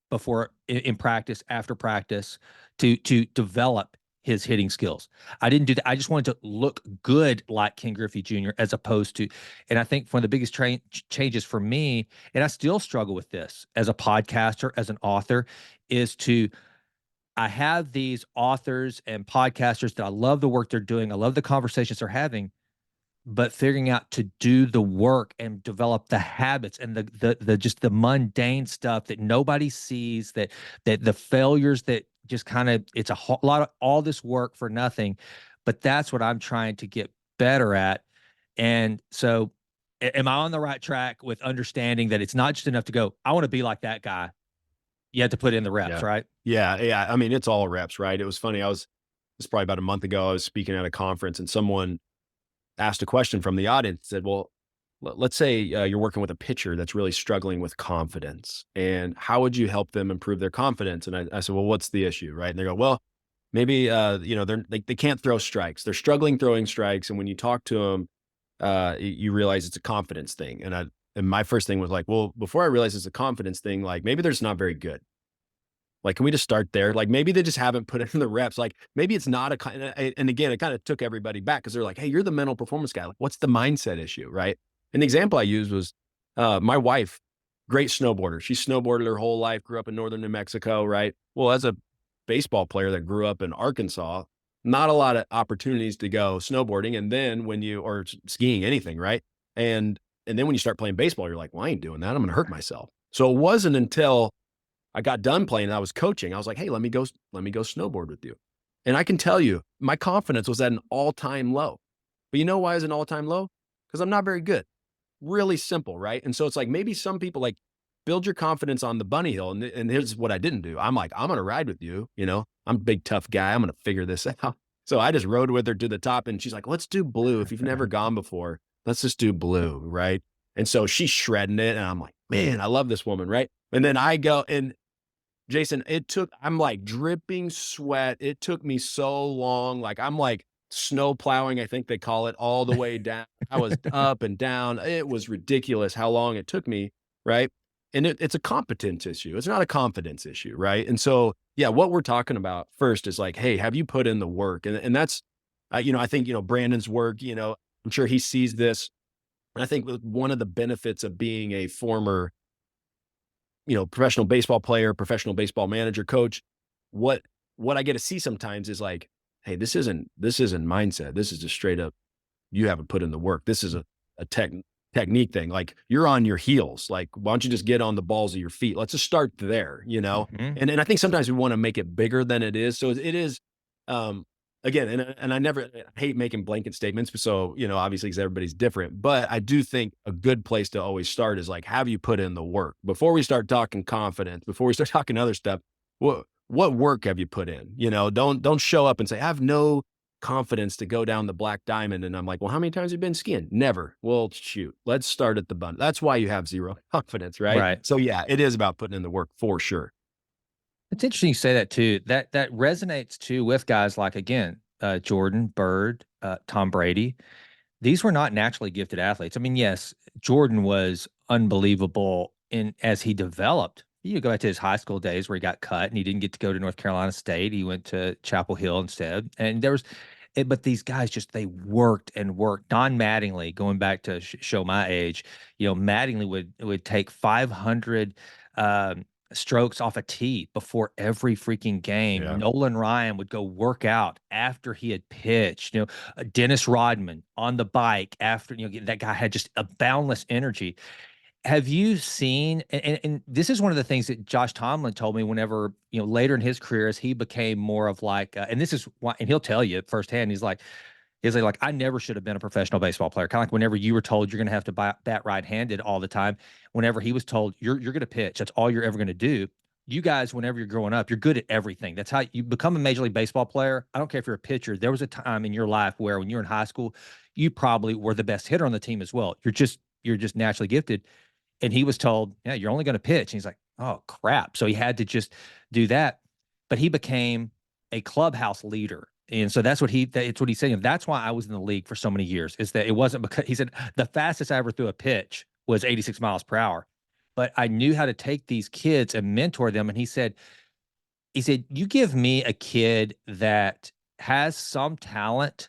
before, in practice, after practice, to develop his hitting skills. I didn't do that. I just wanted to look good like Ken Griffey Jr. as opposed to, and I think one of the biggest changes for me, and I still struggle with this as a podcaster, as an author, is I have these authors and podcasters that I love the work they're doing. I love the conversations they're having, but figuring out to do the work and develop the habits and the just the mundane stuff that nobody sees, that the failures that just kind of, it's a lot of all this work for nothing. But that's what I'm trying to get better at. And so, am I on the right track with understanding that it's not just enough to go, I want to be like that guy? You have to put in the reps, Yeah. right? Yeah. Yeah. I mean, it's all reps, right? It was funny. It's probably about a month ago. I was speaking at a conference and someone asked a question from the audience, said, well, let's say you're working with a pitcher that's really struggling with confidence, and how would you help them improve their confidence? And I said, well, what's the issue? Right. And they go, well, maybe, they can't throw strikes. They're struggling throwing strikes. And when you talk to them, you realize it's a confidence thing. And my first thing was like, well, before I realized it's a confidence thing, like maybe they're just not very good. Like, can we just start there? Like, maybe they just haven't put in the reps. Like, maybe it's not and again, it kind of took everybody back because they're like, hey, you're the mental performance guy. Like, what's the mindset issue? Right. And the example I used was my wife, great snowboarder. She snowboarded her whole life, grew up in northern New Mexico. Right. Well, as a baseball player that grew up in Arkansas, not a lot of opportunities to go snowboarding. And then or skiing, anything. Right. And then when you start playing baseball, you're like, well, I ain't doing that. I'm going to hurt myself. So it wasn't until I got done playing and I was coaching. I was like, hey, let me go snowboard with you. And I can tell you, my confidence was at an all-time low. But you know why it's an all-time low? Because I'm not very good. Really simple, right? And so it's like maybe some people like build your confidence on the bunny hill. And here's what I didn't do. I'm like, I'm gonna ride with you, I'm a big tough guy. I'm gonna figure this out. So I just rode with her to the top and she's like, let's do blue. If you've never gone before, let's just do blue, right? And so she's shredding it. And I'm like, man, I love this woman, right? And then I go and Jason, I'm like dripping sweat. It took me so long. Like I'm like snow plowing, I think they call it, all the way down. I was up and down. It was ridiculous how long it took me. Right. And it's a competence issue. It's not a confidence issue. Right. And so, yeah, what we're talking about first is like, hey, have you put in the work? And that's, I think, Brandon's work, I'm sure he sees this. And I think one of the benefits of being a former professional baseball player, professional baseball manager, coach, what I get to see sometimes is like, hey, this isn't mindset. This is just straight up, you haven't put in the work. This is a technique thing. Like, you're on your heels. Like, why don't you just get on the balls of your feet? Let's just start there, you know? Mhm. And I think sometimes we want to make it bigger than it is. So it is, um, again, and I hate making blanket statements. So, you know, obviously, because everybody's different, but I do think a good place to always start is like, have you put in the work before we start talking confidence, before we start talking other stuff? What work have you put in? You know, don't show up and say, I have no confidence to go down the black diamond. And I'm like, well, how many times have you been skiing? Never. Well, shoot, let's start at the bun. That's why you have zero confidence, right? Right. So yeah, it is about putting in the work for sure. It's interesting you say that too. That resonates too with guys like, again, Jordan, Bird, Tom Brady. These were not naturally gifted athletes. I mean, yes, Jordan was unbelievable in as he developed. You go back to his high school days where he got cut and he didn't get to go to North Carolina State. He went to Chapel Hill instead. And there was, but these guys just they worked and worked. Don Mattingly, going back to show my age, Mattingly would take 500 strokes off a tee before every freaking game. Yeah. Nolan Ryan would go work out after he had pitched. Dennis Rodman on the bike after, that guy had just a boundless energy. Have you seen, and this is one of the things that Josh Tomlin told me whenever, later in his career, as he became more of like, and this is why, and he'll tell you firsthand, he's like, I never should have been a professional baseball player. Kind of like whenever you were told you're going to have to bat right-handed all the time. Whenever he was told you're going to pitch, that's all you're ever going to do. You guys, whenever you're growing up, you're good at everything. That's how you become a major league baseball player. I don't care if you're a pitcher. There was a time in your life where when you were in high school, you probably were the best hitter on the team as well. You're just naturally gifted. And he was told, yeah, you're only going to pitch. And he's like, oh, crap. So he had to just do that. But he became a clubhouse leader. And so it's what he's saying. That's why I was in the league for so many years, is that it wasn't because he said the fastest I ever threw a pitch was 86 miles per hour. But I knew how to take these kids and mentor them. And he said, you give me a kid that has some talent,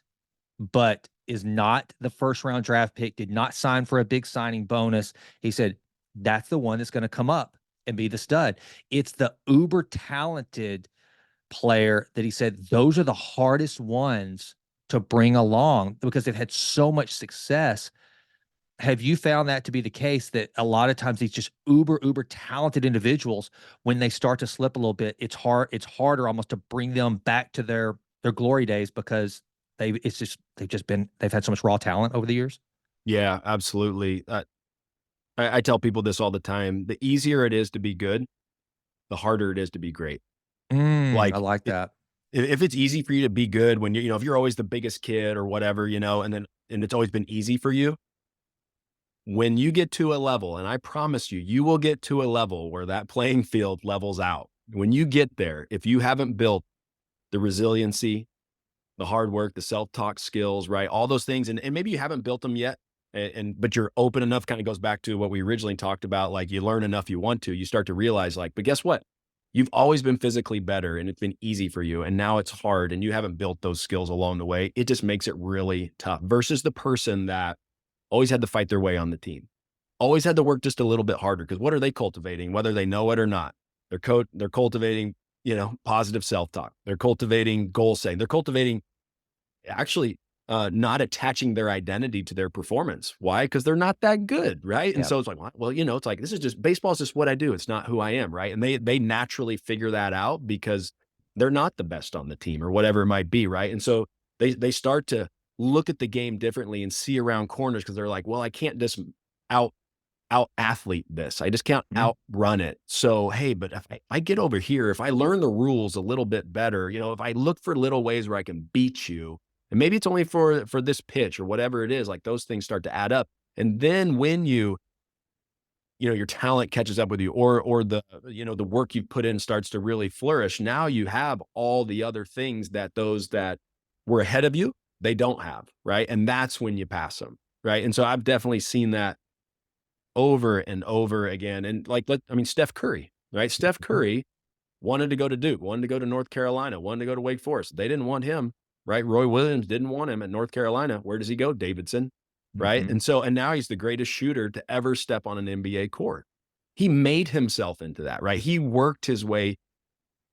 but is not the first round draft pick, did not sign for a big signing bonus. He said, that's the one that's going to come up and be the stud. It's the uber talented player that he said, those are the hardest ones to bring along because they've had so much success. Have you found that to be the case, that a lot of times these just uber talented individuals, when they start to slip a little bit, it's harder almost to bring them back to their glory days because they've had so much raw talent over the years? Yeah, absolutely. I tell people this all the time. The easier it is to be good, the harder it is to be great. I Like, like that. if it's easy for you to be good when if you're always the biggest kid or whatever, and it's always been easy for you, when you get to a level, and I promise you, you will get to a level where that playing field levels out. When you get there, if you haven't built the resiliency, the hard work, the self-talk skills, right? All those things. And maybe you haven't built them yet. But you're open enough, kind of goes back to what we originally talked about. Like, you learn enough, you want to, you start to realize, like, but guess what? You've always been physically better and it's been easy for you. And now it's hard and you haven't built those skills along the way. It just makes it really tough versus the person that always had to fight their way on the team, always had to work just a little bit harder. Cause what are they cultivating? Whether they know it or not, they're cultivating, positive self-talk. They're cultivating goal setting. They're cultivating actually not attaching their identity to their performance. Why? Because they're not that good, right? And Yeah. so it's like, well, it's like, this is just, baseball is just what I do. It's not who I am, right? And they naturally figure that out because they're not the best on the team or whatever it might be, right? And so they start to look at the game differently and see around corners because they're like, well, I can't just out out athlete this. I just can't Mhm. outrun it. So, hey, but if I get over here, if I learn the rules a little bit better, if I look for little ways where I can beat you, and maybe it's only for this pitch or whatever it is, like those things start to add up. And then when your talent catches up with you or the work you put in starts to really flourish, now you have all the other things that those that were ahead of you, they don't have, right? And that's when you pass them, right? And so I've definitely seen that over and over again. And Steph Curry, right? Steph Mhm. Curry wanted to go to Duke, wanted to go to North Carolina, wanted to go to Wake Forest. They didn't want him, right? Roy Williams didn't want him at North Carolina. Where does he go? Davidson, right? Mhm. And now he's the greatest shooter to ever step on an NBA court. He made himself into that, right? He worked his way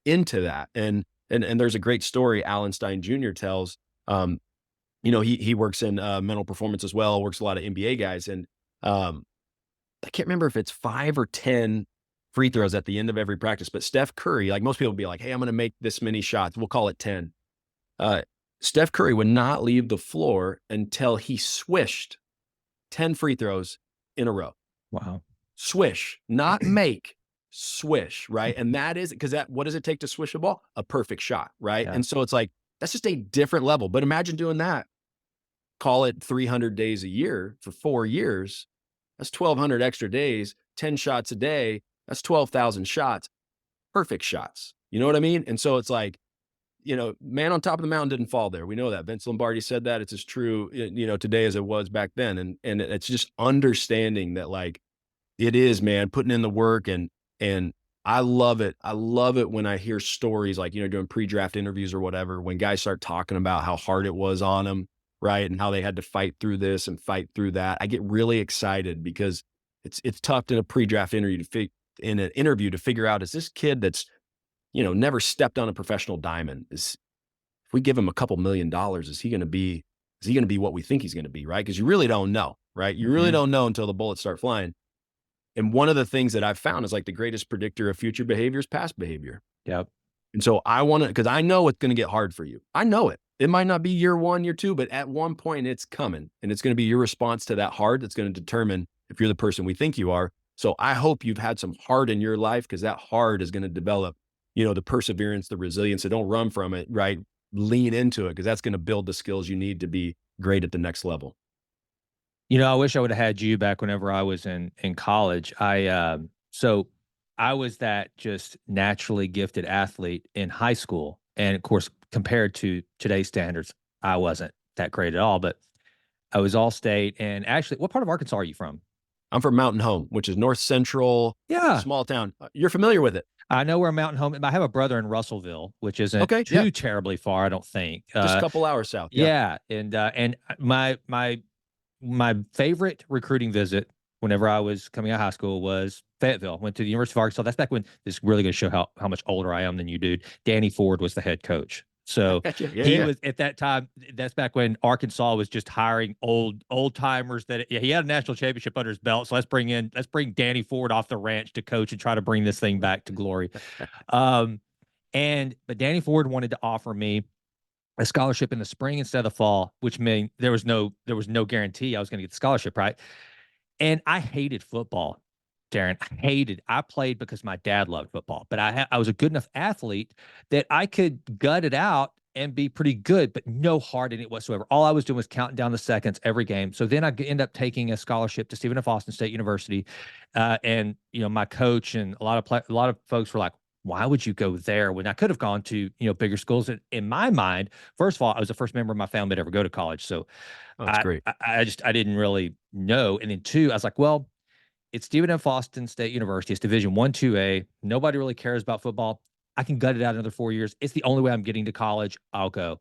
into that. And there's a great story Alan Stein Jr. tells. He works in mental performance as well, works a lot of NBA guys. And Um, I can't remember if it's 5 or 10 free throws at the end of every practice, but Steph Curry, like most people be like, "Hey, I'm gonna make this many shots." We'll call it 10. Uh, Steph Curry would not leave the floor until he swished 10 free throws in a row. Wow. Swish, not make, swish, right? And that is because that what does it take to swish a ball? A perfect shot, right? Yeah. And so it's like, that's just a different level. But imagine doing that, call it 300 days a year for 4 years. That's 1,200 extra days, 10 shots a day. That's 12,000 shots, perfect shots. You know what I mean? And so it's like, man on top of the mountain didn't fall there. We know that. Vince Lombardi said that. It's as true, today as it was back then. And it's just understanding that, like, it is, man, putting in the work and I love it. I love it when I hear stories like, doing pre-draft interviews or whatever, when guys start talking about how hard it was on them, right? And how they had to fight through this and fight through that. I get really excited because it's tough in a pre-draft interview to figure out, is this kid that's, never stepped on a professional diamond, if we give him a couple $1,000,000, is he going to be what we think he's going to be, right? Because you really don't know, right? You really Mhm. don't know until the bullets start flying. And one of the things that I've found is, like, the greatest predictor of future behavior is past behavior. Yep. And so I want to, because I know it's going to get hard for you. I know it. It might not be year one, year two, but at one point it's coming, and it's going to be your response to that hard that's going to determine if you're the person we think you are. So I hope you've had some hard in your life, because that hard is going to develop, the perseverance, the resilience. So don't run from it, right? Lean into it, because that's going to build the skills you need to be great at the next level. I wish I would have had you back whenever I was in college. So I was that just naturally gifted athlete in high school, and of course, compared to today's standards, I wasn't that great at all. But I was all state, and actually, what part of Arkansas are you from? I'm from Mountain Home, which is north central, Yeah, small town. You're familiar with it. I know where Mountain Home. I have a brother in Russellville, which isn't Okay. Yeah. too terribly far, I don't think. Just a couple hours south. Yeah. Yeah, and my favorite recruiting visit whenever I was coming out of high school was Fayetteville. Went to the University of Arkansas. That's back when this is really going to show how much older I am than you, dude. Danny Ford was the head coach. So Gotcha. Yeah. he Yeah. was at that time. That's back when Arkansas was just hiring old timers. That yeah, he had a national championship under his belt. So let's bring Danny Ford off the ranch to coach and try to bring this thing back to glory. Um, but Danny Ford wanted to offer me a scholarship in the spring instead of the fall, which meant there was no guarantee I was going to get the scholarship, right? And I hated football, Derin. I hated. I played because my dad loved football, but I was a good enough athlete that I could gut it out and be pretty good, but no heart in it whatsoever. All I was doing was counting down the seconds every game. So then I end up taking a scholarship to Stephen F. Austin State University, and my coach and a lot of folks were like, "Why would you go there when I could have gone to bigger schools?" And in my mind, first of all, I was the first member of my family to ever go to college, so Oh, that's I great. I didn't really know. And then two, I was like, well, it's Stephen F. Austin State University. It's Division One, 2A. Nobody really cares about football. I can gut it out another 4 years. It's the only way I'm getting to college. I'll go.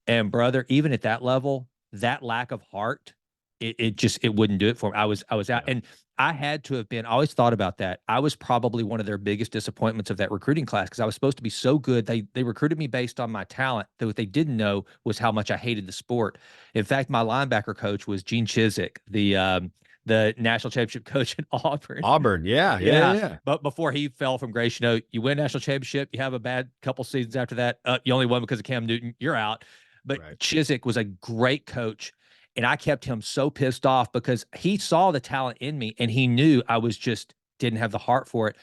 And brother, even at that level, that lack of heart, it wouldn't do it for me. I was out, Yeah. and I had to have been. I always thought about that. I was probably one of their biggest disappointments of that recruiting class because I was supposed to be so good. They recruited me based on my talent. That what they didn't know was how much I hated the sport. In fact, my linebacker coach was Gene Chizik, the national championship coach at Auburn. Auburn. Yeah. Yeah. Yeah, Yeah. but before he fell from grace, you win national championship, you have a bad couple seasons after that. You only won because of Cam Newton. You're out. But Right. Chiswick was a great coach, and I kept him so pissed off because he saw the talent in me, and he knew I was just didn't have the heart for it.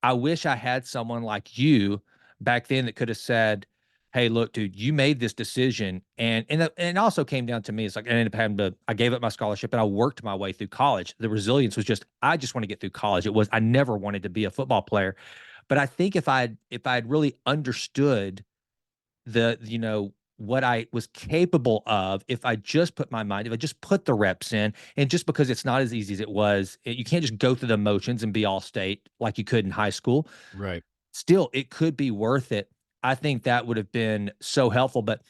I wish I had someone like you back then that could have said, "Hey, look, dude, you made this decision," and it also came down to me. It's like I ended up having to. I gave up my scholarship and I worked my way through college. The resilience was just I just want to get through college. It was I never wanted to be a football player, but I think if I'd really understood what I was capable of, if I just put my mind, if I just put the reps in, and just because it's not as easy as it was, you can't just go through the motions and be all state like you could in high school. Right. Still, it could be worth it. I think that would have been so helpful. But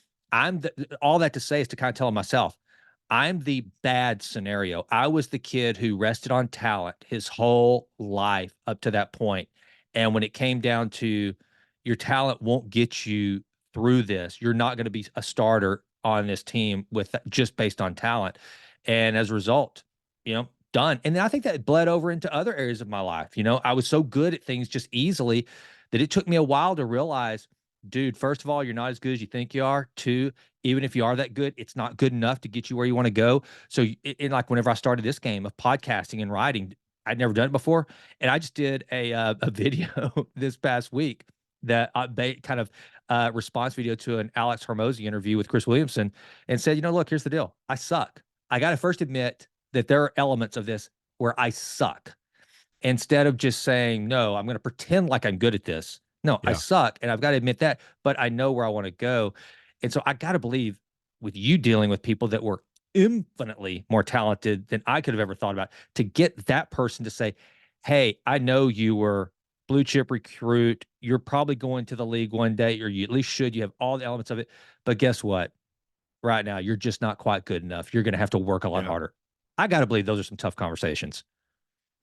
all that to say is to kind of tell myself, I'm the bad scenario. I was the kid who rested on talent his whole life up to that point. And when it came down to your talent won't get you through this, you're not going to be a starter on this team with just based on talent. And as a result, done. And then I think that bled over into other areas of my life. I was so good at things just easily that it took me a while to realize, dude, first of all, you're not as good as you think you are. Two, even if you are that good, it's not good enough to get you where you want to go. So, like whenever I started this game of podcasting and writing, I'd never done it before, and I just did a video this past week that kind of response video to an Alex Hormozy interview with Chris Williamson, and said, look, here's the deal, I suck. I got to first admit that there are elements of this where I suck. Instead of just saying, no, I'm going to pretend like I'm good at this. No, I Yeah. suck. And I've got to admit that, but I know where I want to go. And so I got to believe, with you dealing with people that were infinitely more talented than I could have ever thought about, to get that person to say, hey, I know you were blue chip recruit. You're probably going to the league one day, or you at least should. You have all the elements of it. But guess what? Right now, you're just not quite good enough. You're going to have to work a lot Yeah. harder. I got to believe those are some tough conversations.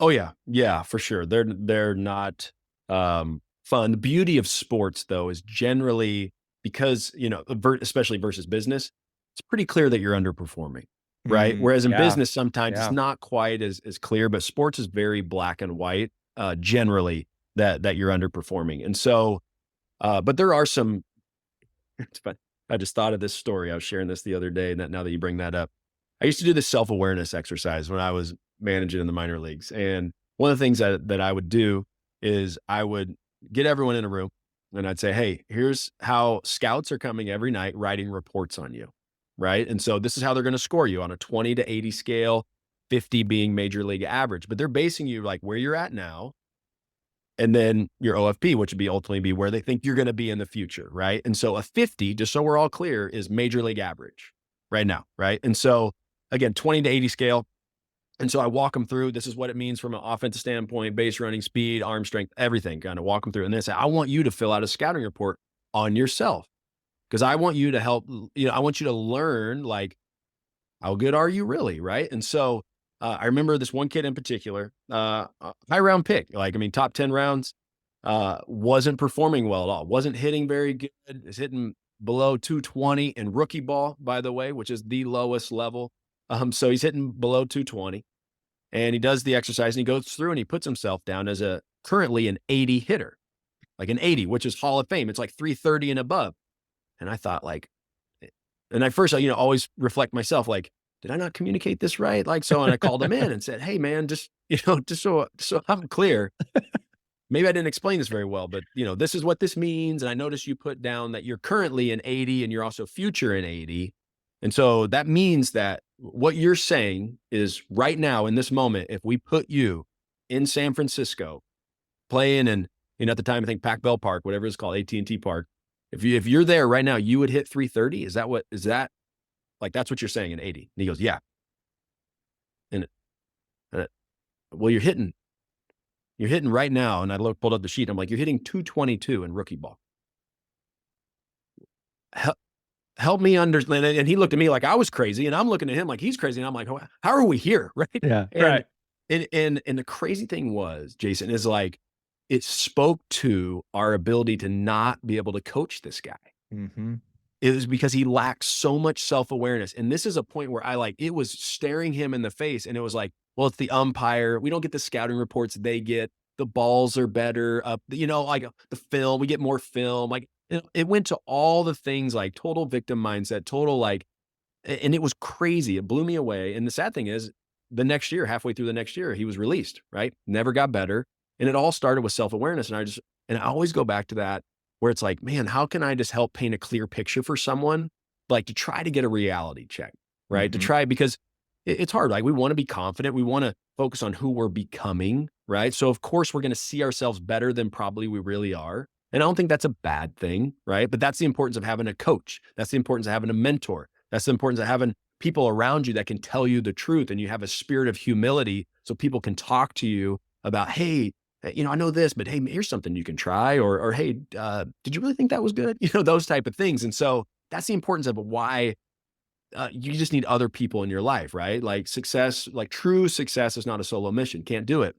Oh yeah. Yeah, for sure. They're not fun. The beauty of sports though is generally because, especially versus business, it's pretty clear that you're underperforming, right? Whereas in Yeah. business sometimes it's Yeah. not quite as clear, but sports is very black and white generally that you're underperforming. And so but there are some it's fun. I just thought of this story. I was sharing this the other day, and that now that you bring that up, I used to do this self-awareness exercise when I was managing in the minor leagues. And one of the things that I would do is I would get everyone in a room and I'd say, hey, here's how scouts are coming every night writing reports on you. Right. And so this is how they're going to score you on a 20 to 80 scale, 50 being major league average. But they're basing you like where you're at now, and then your OFP, which would be ultimately be where they think you're going to be in the future, right? And so a 50, just so we're all clear, is major league average right now, right? And so again, 20 to 80 scale. And so I walk them through, this is what it means from an offensive standpoint, base running speed, arm strength, everything, kind of walk them through. And then say, I want you to fill out a scouting report on yourself because I want you to help, I want you to learn like, how good are you really, right? And so I remember this one kid in particular, high round pick, like, I mean, top 10 rounds, wasn't performing well at all, wasn't hitting very good, is hitting below 220 in rookie ball, by the way, which is the lowest level. So he's hitting below 220 and he does the exercise and he goes through and he puts himself down as currently an 80 hitter, like an 80, which is Hall of Fame. It's like 330 and above. And I thought like, and I first, always reflect myself, like, did I not communicate this right? Like, so, and I called him in and said, hey man, just, just so I'm clear, maybe I didn't explain this very well, but this is what this means. And I noticed you put down that you're currently an 80 and you're also future in 80. And so that means that what you're saying is right now in this moment, if we put you in San Francisco playing in, at the time, I think Pac Bell Park, whatever it's called, AT&T Park, if you're there right now, you would hit 330. Is that like, that's what you're saying in 80? And he goes, yeah. And well, you're hitting right now. And I pulled up the sheet. I'm like, you're hitting 222 in rookie ball. Help me understand. And he looked at me like I was crazy, and I'm looking at him like he's crazy. And I'm like, how are we here? Right. Yeah. And, Right. And the crazy thing was, Jason, is like, it spoke to our ability to not be able to coach this guy. Mm-hmm. It was because he lacked so much self-awareness. And this is a point where it was staring him in the face. And it was like, well, it's the umpire. We don't get the scouting reports they get. The balls are better. Like the film, we get more film. Like it went to all the things like total victim mindset, total like, and it was crazy. It blew me away. And the sad thing is halfway through the next year, he was released, right? Never got better. And it all started with self-awareness. And I always go back to that where it's like, man, how can I just help paint a clear picture for someone? Like to try to get a reality check, right? To try, because it's hard. Like we want to be confident. We want to focus on who we're becoming, right? So of course we're going to see ourselves better than probably we really are. And I don't think that's a bad thing, right? But that's the importance of having a coach. That's the importance of having a mentor. That's the importance of having people around you that can tell you the truth, and you have a spirit of humility so people can talk to you about, hey, I know this, but hey, here's something you can try, or hey, did you really think that was good? Those type of things. And so that's the importance of why you just need other people in your life, right? Like success, like true success is not a solo mission. Can't do it.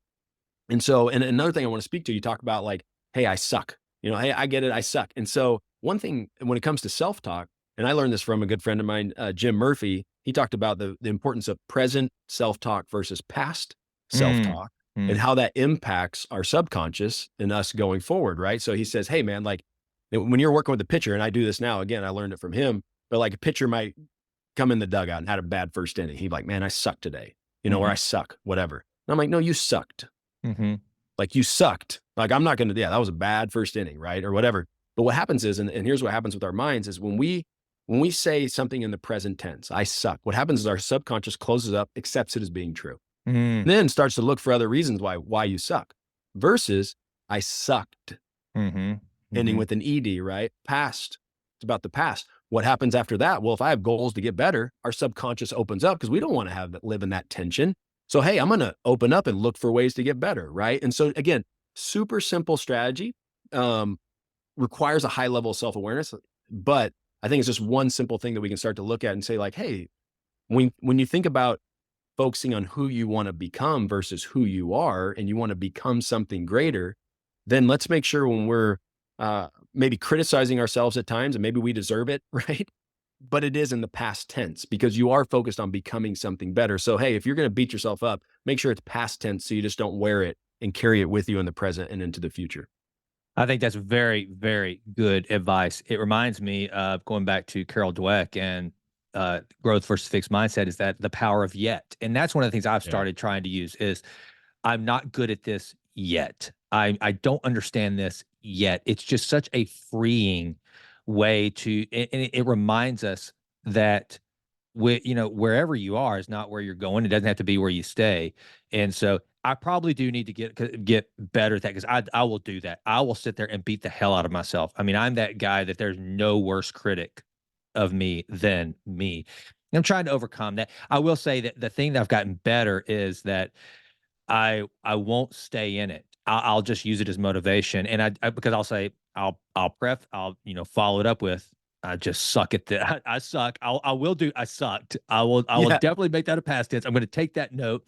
And so, and another thing I want to speak to, you talk about like, hey, I suck. Hey, I get it. I suck. And so one thing when it comes to self-talk, and I learned this from a good friend of mine, Jim Murphy, he talked about the importance of present self-talk versus past Mm, self-talk and mm, how that impacts our subconscious and us going forward, right? So he says, hey man, like when you're working with a pitcher, and I do this now, again, I learned it from him, but like a pitcher might come in the dugout and had a bad first inning. He'd be like, man, I suck today, or I mhm, suck, whatever. And I'm like, no, you sucked. mhm, Like you sucked. Like I'm not going to, yeah, that was a bad first inning, right? Or whatever. But what happens is, and here's what happens with our minds is when we say something in the present tense, I suck, what happens is our subconscious closes up, accepts it as being true, mm, then starts to look for other reasons why you suck versus I sucked, mhm, ending mhm. with an ed, right? Past, it's about the past. What happens after that? Well, if I have goals to get better, our subconscious opens up because we don't want to have that, live in that tension. So hey, I'm going to open up and look for ways to get better, right? And so again, super simple strategy, um, requires a high level of self-awareness, but I think it's just one simple thing that we can start to look at and say like, hey, when you think about focusing on who you want to become versus who you are, and you want to become something greater, then let's make sure when we're maybe criticizing ourselves at times, and maybe we deserve it, right? But it is in the past tense because you are focused on becoming something better. So, hey, if you're going to beat yourself up, make sure it's past tense so you just don't wear it and carry it with you in the present and into the future. I think that's very, very good advice. It reminds me of going back to Carol Dweck and growth versus fixed mindset is that the power of yet. And that's one of the things I've Yeah. started trying to use is I'm not good at this yet. I don't understand this yet. It's just such a freeing way to, and it reminds us that wherever you are is not where you're going. It doesn't have to be where you stay. And so I probably do need to get better at that because I will do that. I will sit there and beat the hell out of myself. I mean, I'm that guy that there's no worse critic of me than me. I'm trying to overcome that. I will say that the thing that I've gotten better is that I won't stay in it. I'll just use it as motivation, and because I'll say I'll follow it up with I just suck at that. I suck. I will do. I sucked. I will Yeah. definitely make that a past tense. I'm going to take that note,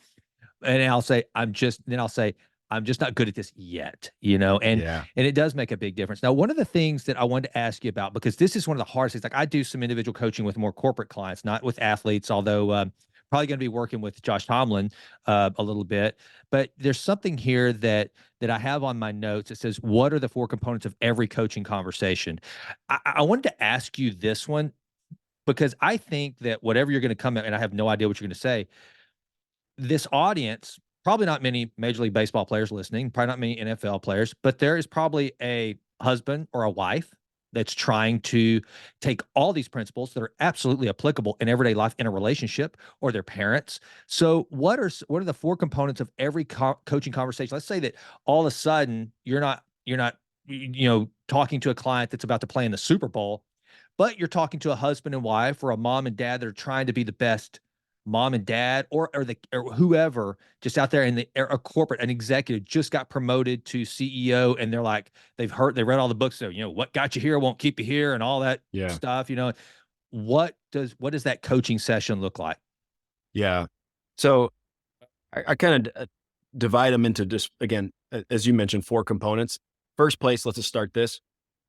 and I'll say I'm just not good at this yet. Yeah. And it does make a big difference. Now, one of the things that I wanted to ask you about because this is one of the hardest things. Like I do some individual coaching with more corporate clients, not with athletes, although. Probably going to be working with Josh Tomlin a little bit, but there's something here that I have on my notes. It says, "What are the four components of every coaching conversation?" I wanted to ask you this one because I think that whatever you're going to come at, and I have no idea what you're going to say, this audience, probably not many Major League Baseball players listening, probably not many NFL players, but there is probably a husband or a wife that's trying to take all these principles that are absolutely applicable in everyday life in a relationship or their parents. So what are the four components of every coaching conversation? Let's say that all of a sudden you're not talking to a client that's about to play in the Super Bowl, but you're talking to a husband and wife or a mom and dad that are trying to be the best mom and dad or whoever just out there in a corporate, an executive just got promoted to CEO and they're like, they read all the books. So, what got you here won't keep you here and all that Yeah. stuff. What does that coaching session look like? Yeah. So I kind of divide them into just, again, as you mentioned, four components. First place, let's just start this,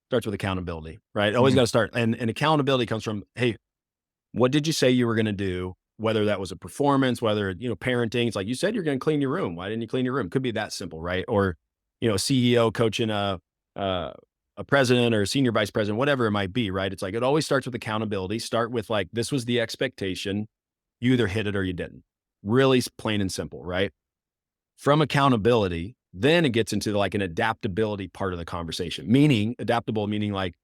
starts with accountability, right? Always Mhm. got to start. And accountability comes from, hey, what did you say you were going to do? Whether that was a performance, whether, parenting, it's like you said, you're going to clean your room. Why didn't you clean your room? Could be that simple, right? Or, a CEO coaching uh, a president or a senior vice president, whatever it might be, right? It's like, it always starts with accountability. Start with like, this was the expectation. You either hit it or you didn't. Really plain and simple, right? From accountability, then it gets into like an adaptability part of the conversation, meaning adaptable, meaning like,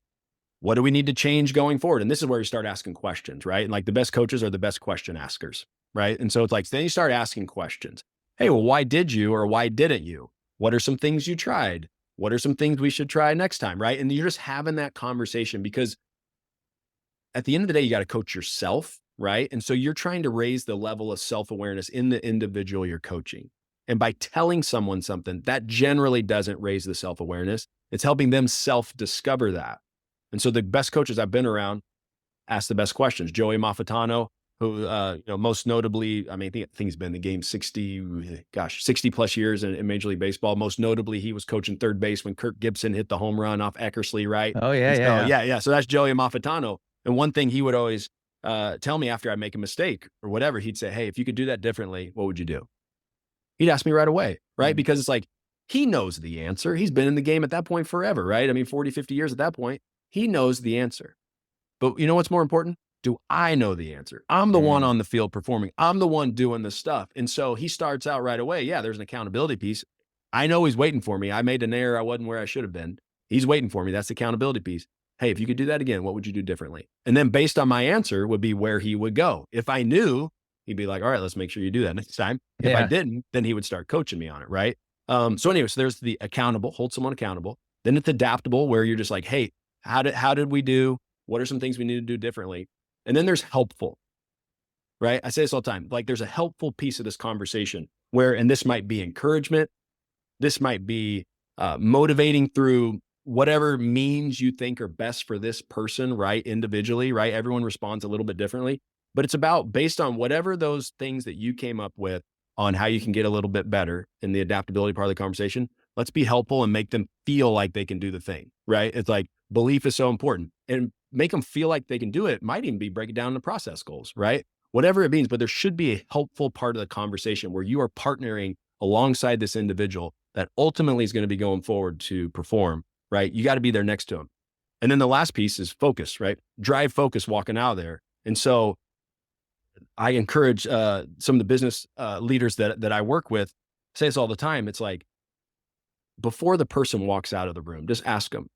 what do we need to change going forward? And this is where you start asking questions, right? And like the best coaches are the best question askers, right? And so it's like, then you start asking questions. Hey, well, why did you or why didn't you? What are some things you tried? What are some things we should try next time, right? And you're just having that conversation because at the end of the day, you got to coach yourself, right? And so you're trying to raise the level of self-awareness in the individual you're coaching. And by telling someone something, that generally doesn't raise the self-awareness. It's helping them self-discover that. And so the best coaches I've been around ask the best questions. Joey Maffetano, who, most notably, I mean, I think he's been in the game 60 plus years in Major League Baseball. Most notably, he was coaching third base when Kirk Gibson hit the home run off Eckersley, right? Oh yeah, And yeah, so, yeah. yeah. So that's Joey Maffetano. And one thing he would always tell me after I make a mistake or whatever. He'd say, "Hey, if you could do that differently, what would you do?" He'd ask me right away, right? Mm. Because it's like, he knows the answer. He's been in the game at that point forever, right? I mean, 40, 50 years at that point. He knows the answer. But you know what's more important? Do I know the answer? I'm the one Mm. on the field performing. I'm the one doing the stuff. And so he starts out right away. Yeah, there's an accountability piece. I know he's waiting for me. I made an error. I wasn't where I should have been. He's waiting for me. That's the accountability piece. Hey, if you could do that again, what would you do differently? And then based on my answer would be where he would go. If I knew, he'd be like, all right, let's make sure you do that next time. If I Yeah. didn't, then he would start coaching me on it. Right. So anyway, so there's the accountable, hold someone accountable. Then it's adaptable, where you're just like, hey, how did we do? What are some things we need to do differently? And then there's helpful, right? I say this all the time. Like, there's a helpful piece of this conversation where, and this might be encouragement, this might be motivating through whatever means you think are best for this person, right? Individually, right? Everyone responds a little bit differently, but it's about based on whatever those things that you came up with on how you can get a little bit better in the adaptability part of the conversation. Let's be helpful and make them feel like they can do the thing, right? It's like belief is so important, and make them feel like they can do it. Might even be break it down into process goals, right? Whatever it means, but there should be a helpful part of the conversation where you are partnering alongside this individual that ultimately is going to be going forward to perform, right? You got to be there next to them. And then the last piece is focus, right? Drive focus walking out of there. And so I encourage some of the business leaders that I work with, say this all the time. It's like, before the person walks out of the room, just ask them,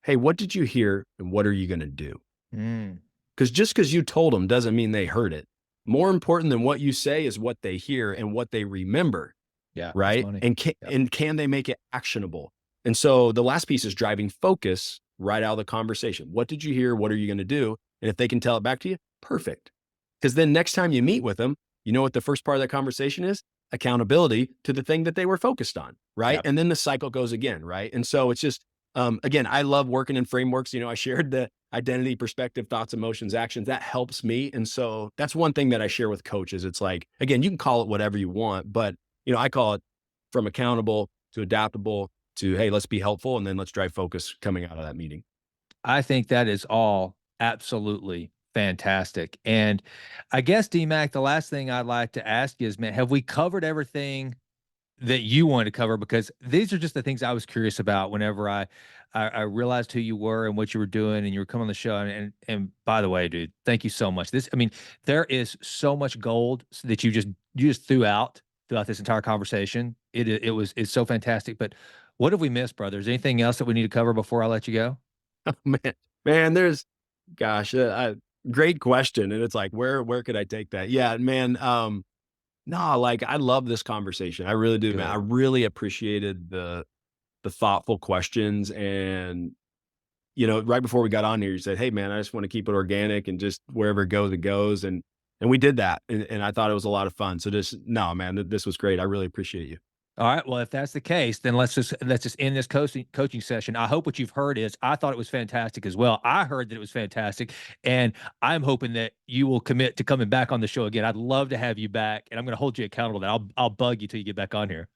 hey, what did you hear and what are you going to do? Mm. Because just because you told them doesn't mean they heard it. More important than what you say is what they hear and what they remember, Yeah, that's right? money. Yep. And can they make it actionable? And so the last piece is driving focus right out of the conversation. What did you hear? What are you going to do? And if they can tell it back to you, perfect. Because then next time you meet with them, you know what the first part of that conversation is? Accountability to the thing that they were focused on, right? Yep. And then the cycle goes again, right? And so it's just, again, I love working in frameworks. I shared the identity, perspective, thoughts, emotions, actions. That helps me. And so that's one thing that I share with coaches. It's like, again, you can call it whatever you want, but I call it from accountable to adaptable to, hey, let's be helpful. And then let's drive focus coming out of that meeting. I think that is all absolutely fantastic. And I guess, DMAC, the last thing I'd like to ask you is, man, have we covered everything that you wanted to cover? Because these are just the things I was curious about whenever I realized who you were and what you were doing, and you were coming on the show. And by the way, dude, thank you so much. I mean, there is so much gold that you just throughout this entire conversation. It's so fantastic. But what have we missed, brother? Is there anything else that we need to cover before I let you go? Man, gosh, great question. And it's like, where could I take that? Yeah, man. No, like, I love this conversation. I really do, man. I Good. really appreciated the thoughtful questions. And, right before we got on here, you said, hey, man, I just want to keep it organic and just wherever it goes, it goes. And we did that. And I thought it was a lot of fun. So no, man, this was great. I really appreciate you. All right. Well, if that's the case, then let's just end this coaching session. I hope what you've heard is I thought it was fantastic as well. I heard that it was fantastic, and I'm hoping that you will commit to coming back on the show again. I'd love to have you back, and I'm going to hold you accountable. That I'll bug you till you get back on here.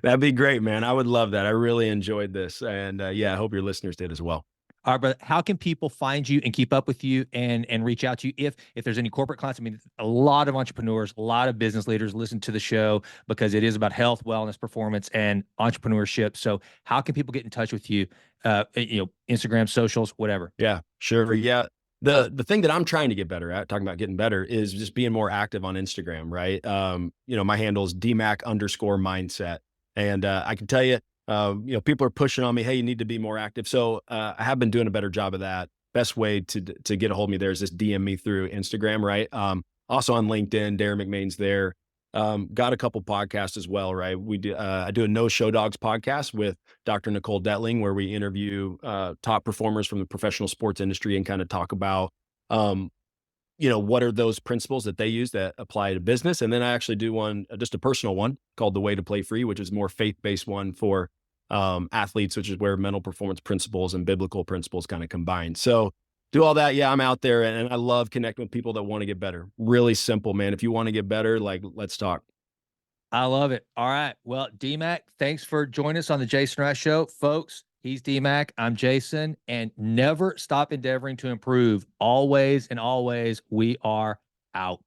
That'd be great, man. I would love that. I really enjoyed this. And yeah, I hope your listeners did as well. All right, but how can people find you and keep up with you and reach out to you if there's any corporate clients? I mean, a lot of entrepreneurs, a lot of business leaders listen to the show because it is about health, wellness, performance, and entrepreneurship. So, how can people get in touch with you? Instagram, socials, whatever. Yeah, sure. Yeah. The thing that I'm trying to get better at, talking about getting better, is just being more active on Instagram, right? My handle is DMAC_mindset. And I can tell you, people are pushing on me, hey, you need to be more active. So I have been doing a better job of that. Best way to get a hold of me there is just DM me through Instagram, right? Also on LinkedIn, Derin McMains there. Got a couple podcasts as well, right? I do a No Show Dogs podcast with Dr. Nicole Detling, where we interview top performers from the professional sports industry and kind of talk about, what are those principles that they use that apply to business. And then I actually do one, just a personal one called The Way to Play Free, which is more faith-based one for athletes, which is where mental performance principles and biblical principles kind of combine. So do all that. Yeah, I'm out there, and I love connecting with people that want to get better. Really simple, man. If you want to get better, like, let's talk. I love it. All right. Well, DMAC, thanks for joining us on the Jason Rice Show, folks. He's DMAC. I'm Jason. And never stop endeavoring to improve. Always and always, we are out.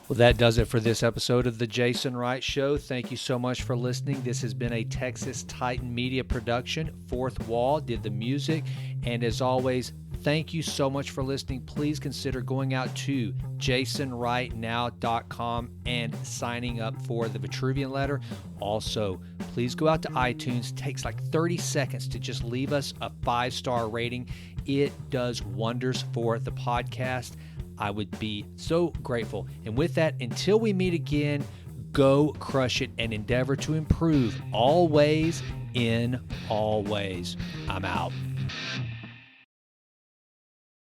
Well, that does it for this episode of The Jason Wright Show. Thank you so much for listening. This has been a Texas Titan Media production. Fourth Wall did the music. And as always, thank you so much for listening. Please consider going out to jasonwrightnow.com and signing up for the Vitruvian letter. Also, please go out to iTunes. It takes like 30 seconds to just leave us a 5-star rating. It does wonders for the podcast. I would be so grateful. And with that, until we meet again, go crush it and endeavor to improve always in all ways. I'm out.